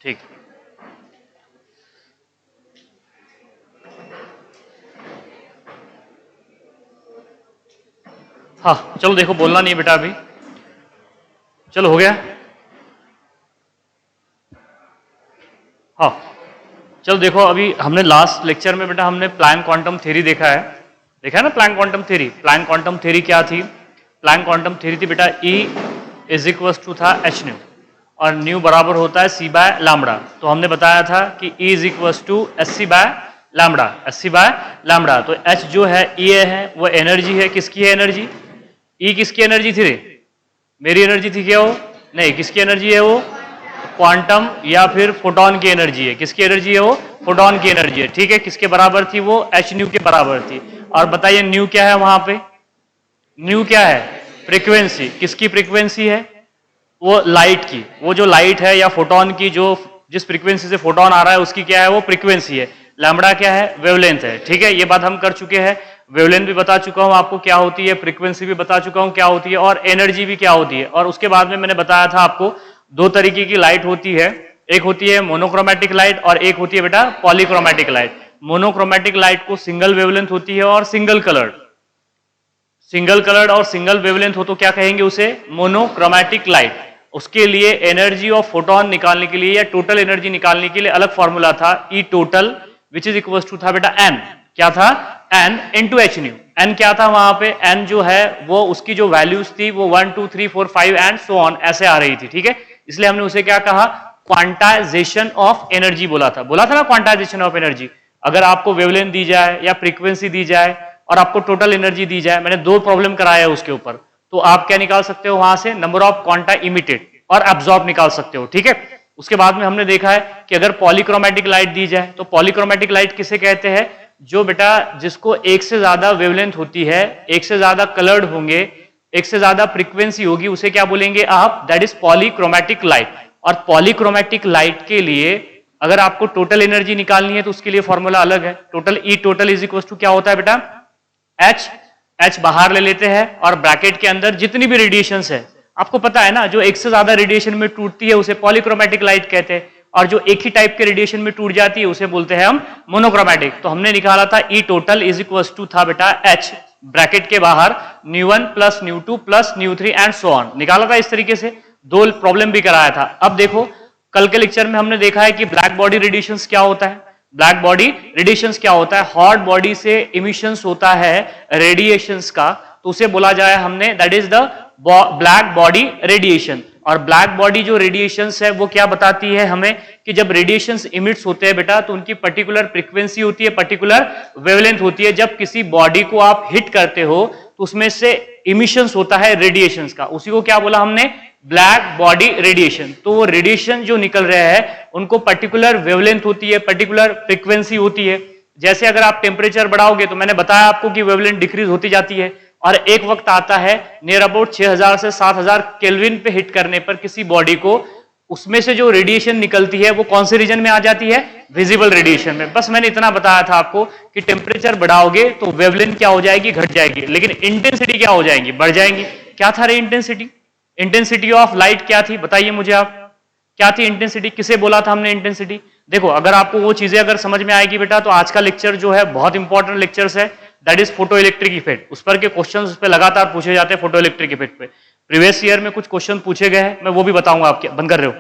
ठीक। हाँ चलो देखो, बोलना नहीं बेटा अभी, चलो हो गया। हाँ चलो देखो, अभी हमने लास्ट लेक्चर में बेटा हमने प्लैंक क्वांटम थ्योरी देखा है ना। Planck quantum theory, Planck quantum theory क्या थी? प्लैंक क्वांटम थ्योरी थी बेटा E इज इक्वल टू था एच न्यू, और न्यू बराबर होता है C बाय लैम्बडा। तो हमने बताया था कि E is equal to SC by lambda, SC by lambda. तो H जो है E है वो एनर्जी है, किसकी है एनर्जी? E किसकी एनर्जी थी रे? मेरी एनर्जी थी क्या वो? नहीं, किसकी एनर्जी है वो? क्वांटम या फिर फोटोन की एनर्जी है। किसकी एनर्जी है वो? फोटोन की एनर्जी है। ठीक है, किसके बराबर थी वो? एच न्यू के बराबर थी। और बताइए न्यू क्या है वहां पे? न्यू क्या है? फ्रीक्वेंसी। किसकी फ्रीक्वेंसी है? वो लाइट की। वो जो लाइट है या फोटोन की, जो जिस फ्रीक्वेंसी से फोटोन आ रहा है उसकी क्या है वो? फ्रीक्वेंसी है। लैम्बडा क्या है? वेवलेंथ है। ठीक है, ये बात हम कर चुके हैं। वेवलेंथ भी बता चुका हूं आपको क्या होती है, फ्रीक्वेंसी भी बता चुका हूं क्या होती है, और एनर्जी भी क्या होती है। और उसके बाद में मैंने बताया था आपको दो तरीके की लाइट होती है, एक होती है मोनोक्रोमेटिक लाइट और एक होती है बेटा पॉलीक्रोमेटिक लाइट। मोनोक्रोमेटिक लाइट को सिंगल वेवलेंथ होती है और सिंगल कलर्ड, सिंगल कलर्ड और सिंगल वेवलेंथ हो तो क्या कहेंगे उसे? Monochromatic light. उसके लिए एनर्जी ऑफ फोटोन निकालने के लिए या टोटल एनर्जी निकालने के लिए अलग फॉर्मूला था, E total which is equal to था बेटा एन, क्या था? N into h nu. N क्या था वहां पे? एन जो है वो उसकी जो वैल्यूज थी वो 1 2 3 4 5 एंड सो ऑन ऐसे आ रही थी। ठीक है, इसलिए हमने उसे क्या कहा? क्वांटाइजेशन ऑफ एनर्जी बोला था ना, क्वांटाइजेशन ऑफ एनर्जी। अगर आपको वेवलेंथ दी जाए या फ्रीक्वेंसी दी जाए और आपको टोटल एनर्जी दी जाए, मैंने दो प्रॉब्लम कराया है उसके ऊपर, तो आप क्या निकाल सकते हो वहां से? नंबर ऑफ क्वांटा इमिटेड और एब्जॉर्ब निकाल सकते हो। ठीक है, उसके बाद में हमने देखा है कि अगर पॉलीक्रोमेटिक लाइट दी जाए तो पॉलीक्रोमेटिक लाइट किसे कहते हैं? जो बेटा जिसको एक से ज्यादा वेवलेंथ होती है, एक से ज्यादा कलर्ड होंगे, एक से ज्यादा फ्रीक्वेंसी होगी, उसे क्या बोलेंगे आप? That is polychromatic light. और पॉलीक्रोमेटिक लाइट के लिए अगर आपको टोटल एनर्जी निकालनी है तो उसके लिए फॉर्मूला अलग है। Total E total is equal to क्या होता है बेटा? एच बाहर ले लेते हैं और ब्रैकेट के अंदर जितनी भी रेडिएशंस है, आपको पता है ना, जो एक से ज्यादा रेडिएशन में टूटती है उसे पॉलीक्रोमेटिक लाइट कहते हैं, और जो एक ही टाइप के रेडिएशन में टूट जाती है उसे बोलते हैं हम मोनोक्रोमेटिक। तो हमने निकाला था E total is equal to था बेटा एच ब्रैकेट के बाहर न्यू1 प्लस न्यू2 प्लस न्यू3 एंड सो ऑन, निकाला था इस तरीके से। दो प्रॉब्लम भी कराया था। अब देखो कल के लेक्चर में हमने देखा है कि ब्लैक बॉडी रेडिएशंस क्या होता है। ब्लैक बॉडी रेडिएशंस क्या होता है? हॉट बॉडी से इमिशंस होता है रेडिएशंस का, तो उसे बोला जाए हमने that is the black body radiation. और ब्लैक बॉडी जो रेडिएशंस है वो क्या बताती है हमें? कि जब रेडिएशंस इमिट्स होते हैं बेटा तो उनकी पर्टिकुलर फ्रीक्वेंसी होती है, पर्टिकुलर वेवलेंथ होती है। जब किसी बॉडी को आप हिट करते हो तो उसमें से इमिशंस होता है रेडिएशंस का, उसी को क्या बोला हमने? Black body radiation. तो वो रेडिएशन जो निकल रहे हैं उनको पर्टिकुलर वेवलेंथ होती है, पर्टिकुलर फ्रीक्वेंसी होती है। जैसे अगर आप टेम्परेचर बढ़ाओगे तो मैंने बताया आपको कि वेवलेंथ डिक्रीज होती जाती है, और एक वक्त आता है नियर अबाउट 6000 से 7000 केल्विन पे हिट करने पर किसी बॉडी को, उसमें से जो रेडिएशन निकलती है वो कौन से रीजन में आ जाती है? विजिबल रेडिएशन में। बस मैंने इतना बताया था आपको कि टेम्परेचर बढ़ाओगे तो वेवलेंथ क्या हो जाएगी? घट जाएगी, लेकिन इंटेंसिटी क्या हो जाएगी? बढ़ जाएंगी। क्या था रे इंटेंसिटी? इंटेंसिटी ऑफ लाइट क्या थी? बताइए मुझे आप, क्या थी इंटेंसिटी? किसे बोला था हमने इंटेंसिटी? देखो अगर आपको वो चीजें अगर समझ में आएगी बेटा तो आज का लेक्चर जो है बहुत इंपॉर्टेंट लेक्चर्स है, that is photo electric effect. उस पर के क्वेश्चंस उस पर लगातार पूछे जाते हैं फोटो इलेक्ट्रिक इफेक्ट पे। प्रीवियस ईयर में कुछ क्वेश्चन पूछे गए हैं, मैं वो भी बताऊंगा। आप क्या बंद कर रहे हो?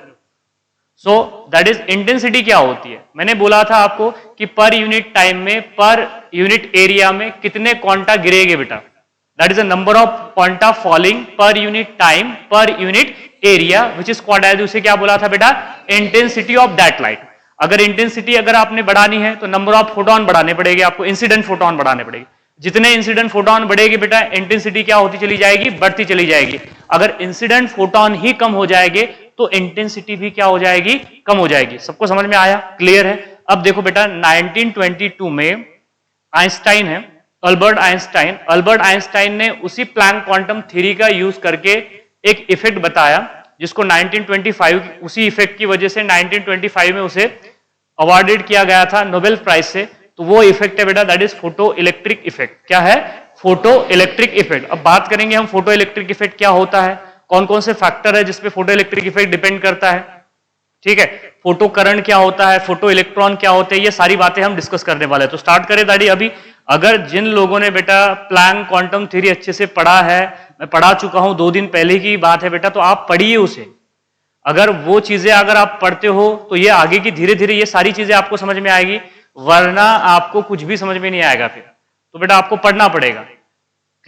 सो दैट इज इंटेंसिटी क्या होती है? मैंने बोला था आपको कि पर यूनिट टाइम में, पर यूनिट एरिया में कितने क्वांटा गिरेंगे बेटा? That is the number of quanta falling per unit time per unit area which is क्वाड्राइज। उसे क्या बोला था बेटा? Intensity of that light. अगर इंटेंसिटी अगर आपने बढ़ानी है तो नंबर ऑफ फोटोन बढ़ाने पड़ेंगे आपको, इंसिडेंट फोटोन बढ़ाने पड़ेगे। जितने इंसिडेंट फोटोन बढ़ेगी बेटा इंटेंसिटी क्या होती चली जाएगी? बढ़ती चली जाएगी। अगर इंसिडेंट फोटोन ही कम हो जाएंगे तो इंटेंसिटी भी क्या हो जाएगी? कम हो जाएगी। सबको समझ में आया? क्लियर है? अब देखो बेटा 1922 में आइंस्टाइन है, अल्बर्ट आइंस्टाइन ने उसी प्लैंक क्वांटम थ्योरी का यूज करके एक इफेक्ट बताया जिसको 1925, उसी इफेक्ट की वजह से 1925 में उसे अवार्डेड किया गया था नोबेल प्राइज से। तो वो इफेक्ट है बेटा that is photo electric effect. क्या है? Photo electric effect. अब बात करेंगे हम फोटो इलेक्ट्रिक इफेक्ट क्या होता है, कौन कौन से फैक्टर है जिसपे फोटो इलेक्ट्रिक इफेक्ट डिपेंड करता है। ठीक है, फोटो करंट क्या होता है, फोटो इलेक्ट्रॉन क्या होते हैं, ये सारी बातें हम डिस्कस करने वाले हैं। तो स्टार्ट करें दादी अभी। अगर जिन लोगों ने बेटा प्लैंक क्वांटम थ्योरी अच्छे से पढ़ा है, मैं पढ़ा चुका हूं, 2 दिन पहले की बात है बेटा, तो आप पढ़िए उसे। अगर वो चीजें अगर आप पढ़ते हो तो ये आगे की धीरे धीरे ये सारी चीजें आपको समझ में आएगी, वरना आपको कुछ भी समझ में नहीं आएगा फिर। तो बेटा आपको पढ़ना पड़ेगा,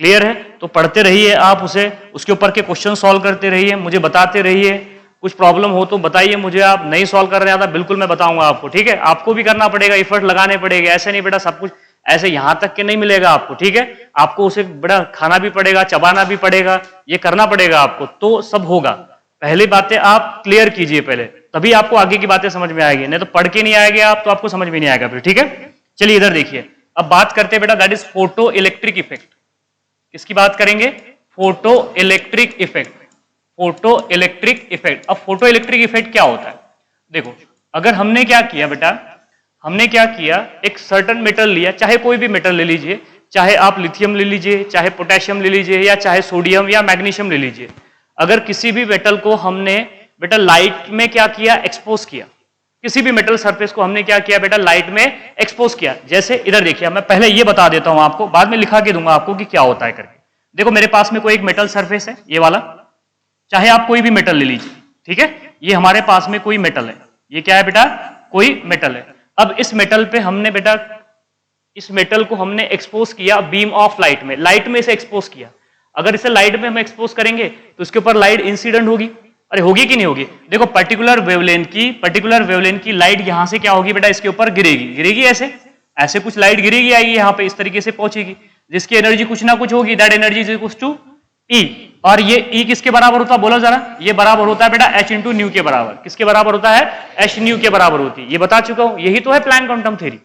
क्लियर है? तो पढ़ते रहिए आप उसे, उसके ऊपर के क्वेश्चन सॉल्व करते रहिए, मुझे बताते रहिए। कुछ प्रॉब्लम हो तो बताइए मुझे, आप नहीं सॉल्व कर रहे हैं बिल्कुल मैं बताऊंगा आपको, ठीक है? आपको भी करना पड़ेगा, एफर्ट लगाने पड़ेगा, ऐसे नहीं बेटा सब कुछ ऐसे यहां तक के नहीं मिलेगा आपको, ठीक है? आपको उसे बड़ा खाना भी पड़ेगा, चबाना भी पड़ेगा, ये करना पड़ेगा आपको, तो सब होगा। पहली बातें आप क्लियर कीजिए पहले, तभी आपको आगे की बातें समझ में आएगी, नहीं तो पढ़ के नहीं आएंगे आप तो आपको समझ में नहीं आएगा फिर, ठीक है? चलिए इधर देखिए, अब बात करते हैं बेटा, that is photo electric effect. किसकी बात करेंगे? Photo electric effect. Photo electric effect. अब फोटो इलेक्ट्रिक इफेक्ट क्या होता है? देखो, अगर हमने क्या किया बेटा, हमने क्या किया, एक सर्टन मेटल लिया, चाहे कोई भी मेटल ले लीजिए, चाहे आप लिथियम ले लीजिए, चाहे पोटेशियम ले लीजिए, या चाहे सोडियम या मैग्नीशियम ले लीजिए। अगर किसी भी मेटल को हमने बेटा लाइट में क्या किया, एक्सपोज किया, किसी भी मेटल सरफेस को हमने क्या किया बेटा, लाइट में एक्सपोज किया। जैसे इधर देखिए, मैं पहले ये बता देता हूं आपको, बाद में लिखा के दूंगा आपको कि क्या होता है करके। देखो मेरे पास में कोई एक मेटल सरफेस है, ये वाला, चाहे आप कोई भी मेटल ले लीजिए, ठीक है? ये हमारे पास में कोई मेटल है, ये क्या है बेटा, कोई मेटल है। अब इस मेटल पे हमने बेटा, इस मेटल को हमने एक्सपोज किया बीम ऑफ लाइट में, लाइट में इसे एक्सपोज किया। अगर इसे लाइट में हम एक्सपोज करेंगे तो इसके ऊपर लाइट इंसिडेंट होगी, अरे होगी कि नहीं होगी? देखो पर्टिकुलर वेवलेंथ की लाइट यहां से क्या होगी बेटा, इसके ऊपर गिरेगी, गिरेगी ऐसे, ऐसे कुछ लाइट गिरेगी, आएगी यहां पे, इस तरीके से पहुंचेगी, जिसकी एनर्जी कुछ ना कुछ होगी, that energy is equal to E। और ये E किसके बराबर होता है बोलो जरा? ये बराबर होता है बेटा H इंटू न्यू के बराबर। किसके बराबर होता है? H न्यू के बराबर होती है, ये बता चुका हूं, यही तो है प्लैंक क्वांटम थ्योरी।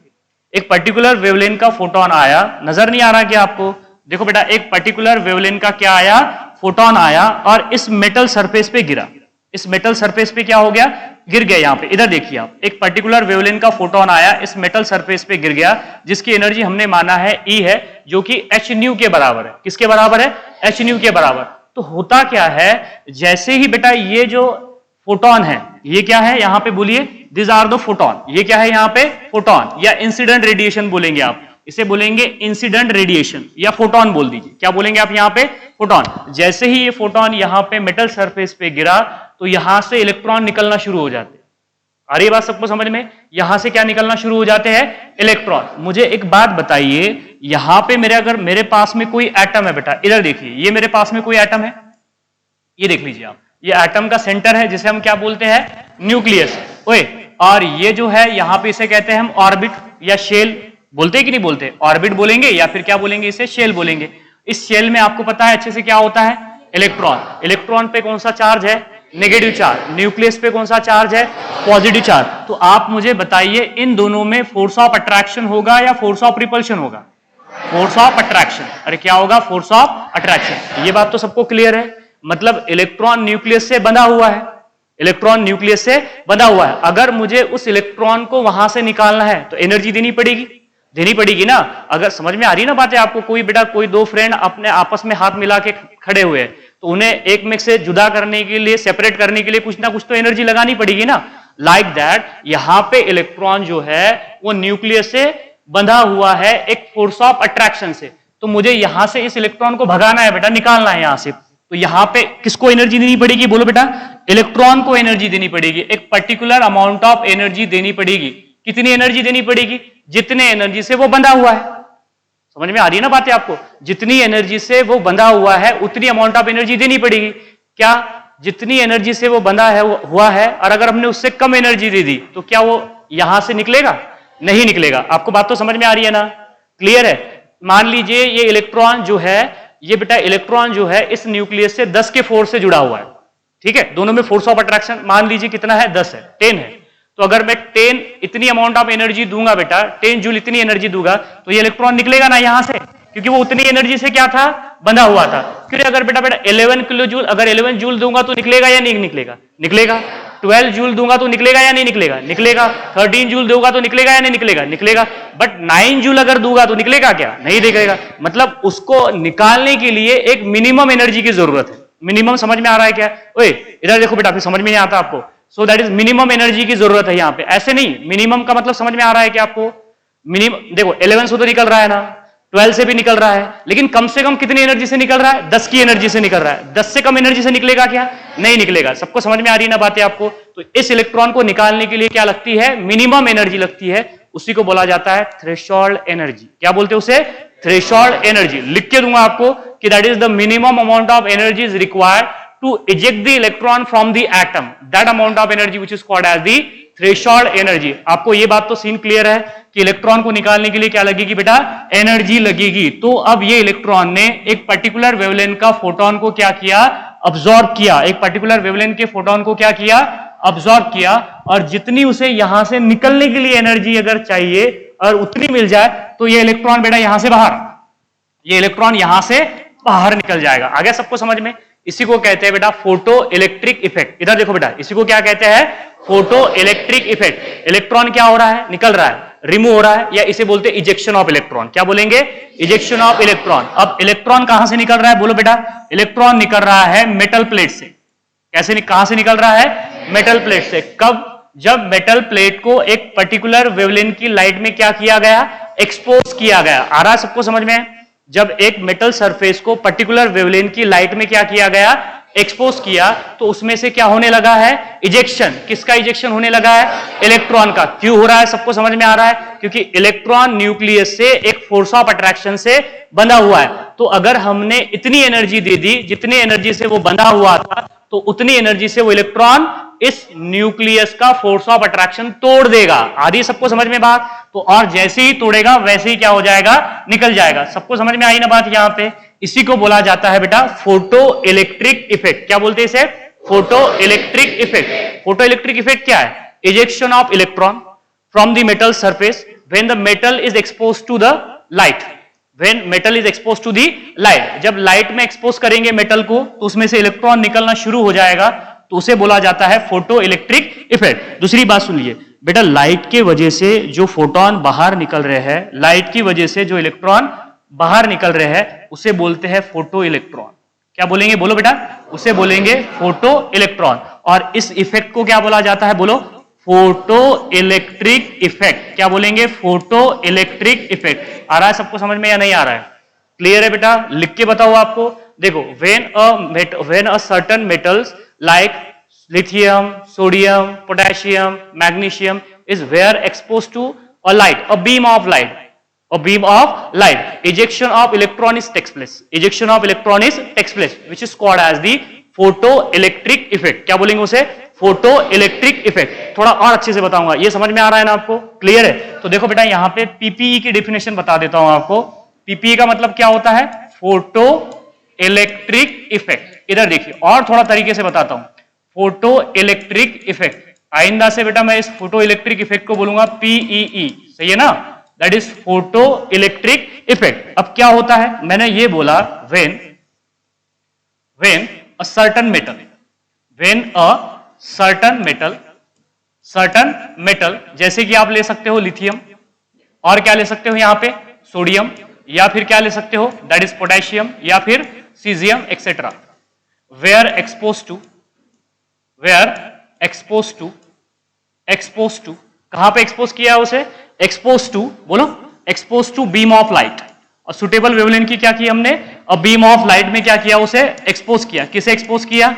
एक पर्टिकुलर वेवलेंथ का फोटोन आया, नजर नहीं आ रहा क्या आपको? देखो बेटा, एक पर्टिकुलर वेवलेंथ का क्या आया, फोटोन आया, और इस मेटल सरफेस पे गिरा, इस मेटल सरफेस पे क्या हो गया, गिर गया। यहां पे इधर देखिए आप, एक पर्टिकुलर वेवलेंथ का फोटोन आया, इस मेटल सरफेस पे गिर गया, जिसकी एनर्जी हमने माना है E है, जो कि H न्यू के बराबर है। किसके बराबर है? H न्यू के बराबर। तो होता क्या है, जैसे ही बेटा ये जो फोटोन है, ये क्या है यहां पे बोलिए, दिस आर द फोटोन, ये क्या है यहां पे, फोटोन, या इंसिडेंट रेडिएशन बोलेंगे आप, इसे बोलेंगे इंसिडेंट रेडिएशन, या फोटोन बोल दीजिए। क्या बोलेंगे आप यहां पे? फोटोन। जैसे ही ये फोटोन यहां पे मेटल सरफेस पे गिरा तो यहां से इलेक्ट्रॉन निकलना शुरू हो जाते हैं। आ रही बात सबको समझ में? यहां से क्या निकलना शुरू हो जाते हैं? इलेक्ट्रॉन। मुझे एक बात बताइए, यहां पे अगर मेरे पास में कोई एटम है बेटा, इधर देखिए, ये मेरे पास में कोई एटम है, ये देख लीजिए आप, ये एटम का सेंटर है, जिसे हम क्या बोलते हैं, न्यूक्लियस। ओए, और ये जो है यहां पे इसे कहते हैं हम ऑर्बिट या शेल, बोलते हैं कि नहीं बोलते? ऑर्बिट बोलेंगे या फिर क्या बोलेंगे, इसे शेल बोलेंगे। इस शेल में आपको पता है अच्छे से क्या होता है, इलेक्ट्रॉन। इलेक्ट्रॉन पे कौन सा चार्ज है? Negative charge. न्यूक्लियस पे कौन सा चार्ज है? Positive charge. तो आप मुझे बताइए, इन दोनों में फोर्स ऑफ अट्रैक्शन होगा या फोर्स ऑफ रिपल्शन होगा? Force of attraction. अरे क्या होगा? Force of attraction. ये बात तो सबको क्लियर है, मतलब इलेक्ट्रॉन न्यूक्लियस से बंधा हुआ है, इलेक्ट्रॉन न्यूक्लियस से बंधा हुआ है। अगर मुझे उस इलेक्ट्रॉन को वहां से निकालना है तो एनर्जी देनी पड़ेगी ना। अगर समझ में आ रही ना बातें आपको? कोई बेटा, कोई दो फ्रेंड अपने आपस में हाथ मिला के खड़े हुए हैं, तो उन्हें एक में से जुदा करने के लिए, सेपरेट करने के लिए कुछ ना कुछ तो एनर्जी लगानी पड़ेगी ना। लाइक दैट यहां पे इलेक्ट्रॉन जो है वो न्यूक्लियस से बंधा हुआ है एक फोर्स ऑफ अट्रैक्शन से। तो मुझे यहां से इस इलेक्ट्रॉन को भगाना है बेटा, निकालना है यहां से। तो यहां पे किसको एनर्जी देनी पड़ेगी? बोलो बेटा, इलेक्ट्रॉन को एनर्जी देनी पड़ेगी, एक पर्टिकुलर अमाउंट ऑफ एनर्जी देनी पड़ेगी। कितनी एनर्जी देनी पड़ेगी? जितने एनर्जी से वो बंधा हुआ है। समझ में आ रही है ना बातें आपको? जितनी एनर्जी से वो बंधा हुआ है उतनी अमाउंट ऑफ एनर्जी देनी पड़ेगी। क्या जितनी एनर्जी से वो बंधा है हुआ है, और अगर हमने उससे कम एनर्जी दे दी तो क्या वो यहां से निकलेगा? नहीं निकलेगा। आपको बात तो समझ में आ रही है ना? क्लियर है? मान लीजिए ये इलेक्ट्रॉन जो है, ये बेटा इलेक्ट्रॉन जो है इस न्यूक्लियस से 10 के फोर्स से जुड़ा हुआ है, ठीक है? दोनों में फोर्स ऑफ अट्रैक्शन मान लीजिए कितना है? 10 है, 10 है। तो अगर मैं 10 इतनी अमाउंट ऑफ एनर्जी दूंगा बेटा, 10 जूल इतनी एनर्जी दूंगा, तो ये इलेक्ट्रॉन निकलेगा ना यहां से, क्योंकि वो उतनी एनर्जी से क्या था? बंधा हुआ था। फिर अगर बेटा 11 किलो जूल, अगर 11 जूल दूंगा तो निकलेगा या नहीं निकलेगा? निकलेगा। 12 जूल दूंगा तो निकलेगा या नहीं निकलेगा? निकलेगा। 13 जूल दूंगा तो निकलेगा या नहीं निकलेगा? निकलेगा। बट 9 जूल अगर दूंगा तो निकलेगा क्या? नहीं निकलेगा। मतलब उसको निकालने के लिए एक मिनिमम एनर्जी की जरूरत है। मिनिमम समझ में आ रहा है क्या? ओए इधर देखो बेटा, फिर समझ में नहीं आता आपको? So that is minimum energy की जरूरत है यहाँ पे, ऐसे नहीं, मिनिमम का मतलब समझ में आ रहा है कि आपको, मिनिमम देखो 11 से तो निकल रहा है ना, 12 से भी निकल रहा है, लेकिन कम से कम कितनी एनर्जी से निकल रहा है, 10 की एनर्जी से निकल रहा है, 10 से कम एनर्जी से निकलेगा क्या, नहीं निकलेगा। सबको समझ में आ रही है ना बातें आपको। तो इस इलेक्ट्रॉन को निकालने के लिए क्या लगती है, मिनिमम एनर्जी लगती है, उसी को बोला जाता है थ्रेशोल्ड एनर्जी। क्या बोलते हैं उसे, थ्रेशोल्ड एनर्जी। लिख के दूंगा आपको कि that is the minimum amount of energy is required to eject the electron from the atom, that amount of energy which is called as the threshold energy. आपको ये बात तो सीन क्लियर है कि इलेक्ट्रॉन को निकालने के लिए क्या लगेगी बेटा, एनर्जी लगेगी। तो अब ये इलेक्ट्रॉन ने एक पर्टिकुलर वेवलेंथ का फोटोन को क्या किया, अब्सॉर्ब किया, एक पर्टिकुलर वेवलेंथ के फोटोन को क्या किया, अब्सॉर्ब किया, और जितनी उसे यहां से निकलने के लिए एनर्जी अगर चाहिए और उतनी मिल जाए तो ये इलेक्ट्रॉन बेटा यहां से बाहर, ये इलेक्ट्रॉन यहां से बाहर निकल जाएगा। आगे सबको समझ में, इसी को कहते हैं बेटा फोटो इलेक्ट्रिक इफेक्ट। इधर देखो बेटा, इसी को क्या कहते हैं, फोटो इलेक्ट्रिक इफेक्ट। इलेक्ट्रॉन क्या हो रहा है, निकल रहा है, रिमूव हो रहा है, या इसे बोलते हैं इजेक्शन ऑफ इलेक्ट्रॉन। क्या बोलेंगे, इजेक्शन ऑफ इलेक्ट्रॉन। अब इलेक्ट्रॉन कहां से निकल रहा है, बोलो बेटा, इलेक्ट्रॉन निकल रहा है मेटल प्लेट से। कैसे, कहां से निकल रहा है, मेटल प्लेट से। कब, जब मेटल प्लेट को एक पर्टिकुलर वेवलेंथ की लाइट में क्या किया गया, एक्सपोज किया गया। आ रहा है सबको समझ में, जब एक मेटल सरफेस को पर्टिकुलर वेवलेंथ की लाइट में क्या किया गया, एक्सपोज किया, तो उसमें से क्या होने लगा है, इजेक्शन। किसका इजेक्शन होने लगा है, इलेक्ट्रॉन का। क्यों हो रहा है, सबको समझ में आ रहा है, क्योंकि इलेक्ट्रॉन न्यूक्लियस से एक फोर्स ऑफ अट्रैक्शन से बंधा हुआ है। तो अगर हमने इतनी एनर्जी दे दी, जितनी एनर्जी से वो बंधा हुआ था, तो उतनी एनर्जी से वो इलेक्ट्रॉन इस न्यूक्लियस का फोर्स ऑफ अट्रैक्शन तोड़ देगा। आदि सबको समझ में बात। तो और जैसे ही तोड़ेगा वैसे ही क्या हो जाएगा, निकल जाएगा। सबको समझ में आई ना बात यहां पे। इसी को बोला जाता है बेटा फोटो इलेक्ट्रिक इफेक्ट। क्या बोलते हैं इसे, photo electric effect. Photo electric effect क्या है, ejection of electron from the metal surface when the metal is expose to the light. When metal is exposed to the light, जब लाइट में expose करेंगे मेटल को तो उसमें से इलेक्ट्रॉन निकलना शुरू हो जाएगा, तो उसे बोला जाता है फोटो इलेक्ट्रिक इफेक्ट। दूसरी बात सुन लीजिए बेटा, लाइट के वजह से जो फोटोन बाहर निकल रहे हैं, लाइट की वजह से जो इलेक्ट्रॉन बाहर निकल रहे हैं, उसे बोलते हैं फोटो इलेक्ट्रॉन। क्या बोलेंगे, बोलो बेटा, उसे बोलेंगे फोटो इलेक्ट्रॉन। और इस इफेक्ट को क्या बोला जाता है, बोलो, फोटो इलेक्ट्रिक इफेक्ट। क्या बोलेंगे, फोटो इलेक्ट्रिक इफेक्ट। आ रहा है सबको समझ में या नहीं आ रहा है, क्लियर है बेटा, लिख के बताओ आपको। देखो, when a certain metals like lithium, sodium, potassium, magnesium is were exposed to a light, a beam of light, ejection of electron is takes place. Ejection of electron is takes place, which is called as the photoelectric effect. क्या बोलेंगे उसे, photo electric effect. थोड़ा और अच्छे से बताऊंगा, ये समझ में आ रहा है ना आपको, क्लियर है। तो देखो बेटा, यहां पे पीपीई की डेफिनेशन बता देता हूं आपको। पीपीई का मतलब क्या होता है, फोटो इलेक्ट्रिक इफेक्ट। इधर देखिए और थोड़ा तरीके से बताता हूं, फोटो इलेक्ट्रिक इफेक्ट। आइंदा से बेटा मैं इस फोटो इलेक्ट्रिक इफेक्ट को बोलूंगा पीईई, सही है ना, that is photo electric effect. अब क्या होता है, मैंने ये बोला when a certain metal, when a certain metal, जैसे कि आप ले सकते हो लिथियम, और क्या ले सकते हो यहां पे, सोडियम, या फिर क्या ले सकते हो, दैट इज पोटेशियम, या फिर caesium etcetera. Where expose to कहां पे एक्सपोज किया उसे, एक्सपोज टू, बोलो, expose to beam of light. और सुटेबल वेवलेंथ की क्या की हमने, और बीम ऑफ लाइट में क्या किया, उसे एक्सपोज किया। किसे एक्सपोज किया,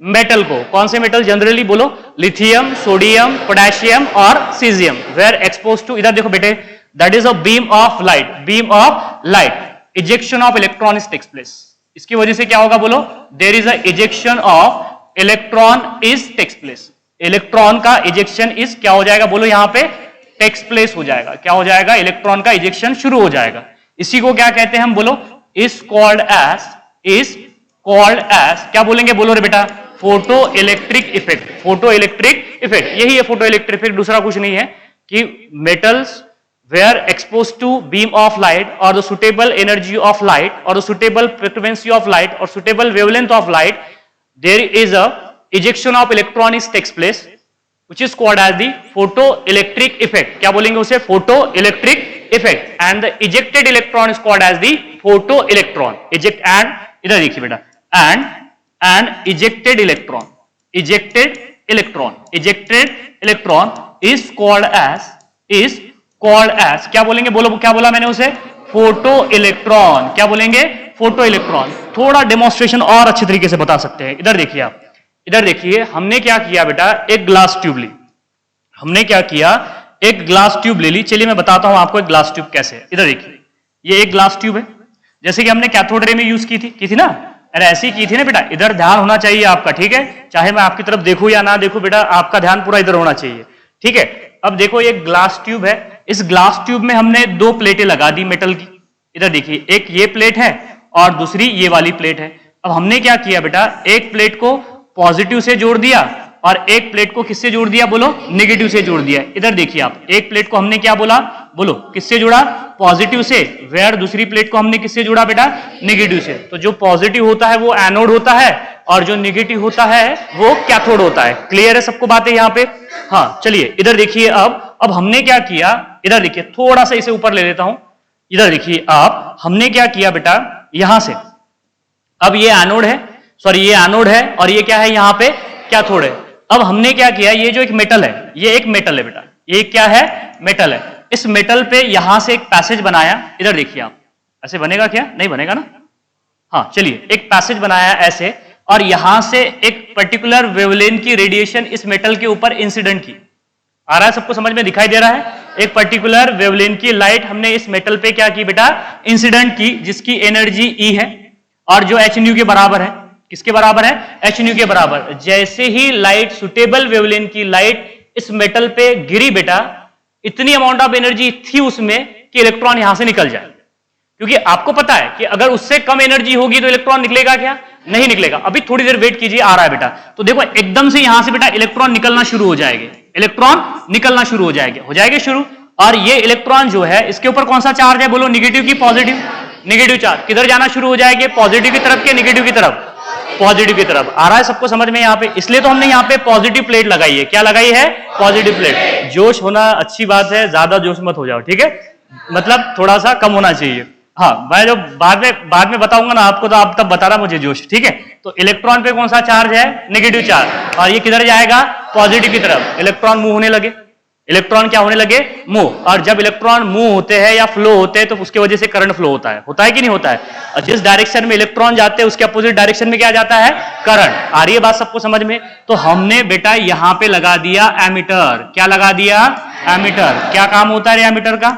मेटल को। कौन से मेटल, जनरली बोलो, लिथियम, सोडियम, पोटेशियम और सीजियम। वेयर एक्सपोज टू, इधर देखो बेटे, that is a beam of light, ejection of electron is takes place. इसकी वजह से क्या होगा, बोलो, there is a ejection of electron is takes place. Electron का इजेक्शन इज क्या हो जाएगा, बोलो, यहां पे टेक्स प्लेस हो जाएगा। क्या हो जाएगा, इलेक्ट्रॉन का इजेक्शन शुरू हो जाएगा। इसी को क्या कहते हैं हम, बोलो, इज कॉल्ड एज, क्या बोलेंगे, बोलो रे बेटा, photo electric effect. Photo electric effect, यही है फोटो इलेक्ट्रिक इफेक्ट, दूसरा कुछ नहीं है। कि metals were expose to beam of light और the suitable energy of light और the suitable frequency of light और suitable wavelength of light, there is a ejection of electron is takes place, which is called as the photoelectric effect. क्या बोलेंगे उसे, photoelectric effect. And the ejected electron is called as the photoelectron. Eject and, इधर देखिए बेटा, and ejected electron, ejected electron is called as क्या बोलेंगे, बोलो क्या बोला मैंने उसे, फोटो इलेक्ट्रॉन। क्या बोलेंगे, फोटो इलेक्ट्रॉन। थोड़ा डेमोन्स्ट्रेशन और अच्छे तरीके से बता सकते हैं। इधर देखिए आप, इधर देखिए हमने क्या किया बेटा, एक ग्लास ट्यूब ली। हमने क्या किया, एक ग्लास ट्यूब ले ली। चलिए मैं बताता हूं आपको एक ग्लास ट्यूब कैसे है। इधर देखिए, ये एक ग्लास ट्यूब है, जैसे कि हमने कैथोड रे में यूज की थी ना, अरे ऐसी की थी ना बेटा। इधर ध्यान होना चाहिए आपका, ठीक है, चाहे मैं आपकी तरफ देखूं या ना देखूं बेटा, आपका ध्यान पूरा इधर होना चाहिए, ठीक है। अब देखो ये ग्लास ट्यूब है, इस ग्लास ट्यूब में हमने दो प्लेटें लगा दी मेटल की। इधर देखिए, एक ये प्लेट है और दूसरी ये वाली प्लेट है। अब हमने क्या किया बेटा, एक प्लेट को पॉजिटिव से जोड़ दिया और एक प्लेट को किससे जोड़ दिया, बोलो, नेगेटिव से जोड़ दिया। इधर देखिए आप, एक प्लेट को हमने क्या बोला, बोलो, किससे जोड़ा, पॉजिटिव से, वेयर दूसरी प्लेट को हमने किससे जोड़ा बेटा, नेगेटिव से। तो जो पॉजिटिव होता है वो एनोड होता है और जो नेगेटिव होता है वो कैथोड होता है। क्लियर है सबको बातें यहाँ पे? हाँ, चलिए इधर देखिए। अब हमने क्या किया, इधर देखिए, थोड़ा सा इसे ऊपर ले लेता हूं। इधर देखिए आप, हमने क्या किया बेटा, यहां से, अब ये एनोड है, सॉरी ये एनोड है और ये क्या है, यहां पे कैथोड है। अब हमने क्या किया, ये जो एक मेटल है, ये एक मेटल है बेटा, ये क्या है, मेटल है। इस मेटल पे यहां से एक पैसेज बनाया। इधर देखिए आप, ऐसे बनेगा क्या, नहीं बनेगा ना, हाँ चलिए, एक पैसेज बनाया ऐसे, और यहां से एक पर्टिकुलर वेवलेंथ की रेडिएशन इस मेटल के ऊपर इंसिडेंट की। आ रहा है सबको समझ में, दिखाई दे रहा है? एक पर्टिकुलर वेवलेंथ की लाइट हमने इस मेटल पे क्या की बेटा, इंसिडेंट की, जिसकी एनर्जी ई है और जो एच न्यू के बराबर है। किसके बराबर है, एच न्यू के बराबर। जैसे ही लाइट, सुटेबल वेवलेंथ की लाइट इस मेटल पे गिरी बेटा, इतनी अमाउंट ऑफ एनर्जी थी उसमें कि इलेक्ट्रॉन यहां से निकल जाए। क्योंकि आपको पता है कि अगर उससे कम एनर्जी होगी तो इलेक्ट्रॉन निकलेगा क्या, नहीं निकलेगा। अभी थोड़ी देर वेट कीजिए, आ रहा है बेटा। तो देखो एकदम से यहां से बेटा इलेक्ट्रॉन निकलना शुरू हो जाएंगे, इलेक्ट्रॉन निकलना शुरू हो जाएंगे शुरू। और ये इलेक्ट्रॉन जो है, इसके ऊपर कौन सा चार्ज है, बोलो, निगेटिव की पॉजिटिव, निगेटिव चार्ज। किधर जाना शुरू हो जाएंगे, पॉजिटिव की तरफ के निगेटिव की तरफ, पॉजिटिव की तरफ। आ रहा है सबको समझ में यहाँ पे? इसलिए तो हमने यहाँ पे पॉजिटिव प्लेट लगाई है। क्या लगाई है, पॉजिटिव प्लेट। जोश होना अच्छी बात है, ज्यादा जोश मत हो जाओ, ठीक है, मतलब थोड़ा सा कम होना चाहिए। हाँ, मैं जो बाद में बताऊंगा ना आपको, तो आप तब बताना मुझे जोश, ठीक है। तो इलेक्ट्रॉन पे कौन सा चार्ज है, नेगेटिव चार्ज, और ये किधर जाएगा, पॉजिटिव की तरफ। इलेक्ट्रॉन मूव होने लगे, इलेक्ट्रॉन क्या होने लगे, मूव। और जब इलेक्ट्रॉन मूव होते हैं या फ्लो होते हैं तो उसके वजह से करंट फ्लो होता है कि नहीं होता है? और जिस डायरेक्शन में इलेक्ट्रॉन जाते हैं उसके अपोजिट डायरेक्शन में क्या जाता है, करंट। आ रही है बात सबको समझ में? तो हमने बेटा यहां पे लगा दिया एमीटर। क्या लगा दिया, एमीटर। क्या काम होता है एमीटर का,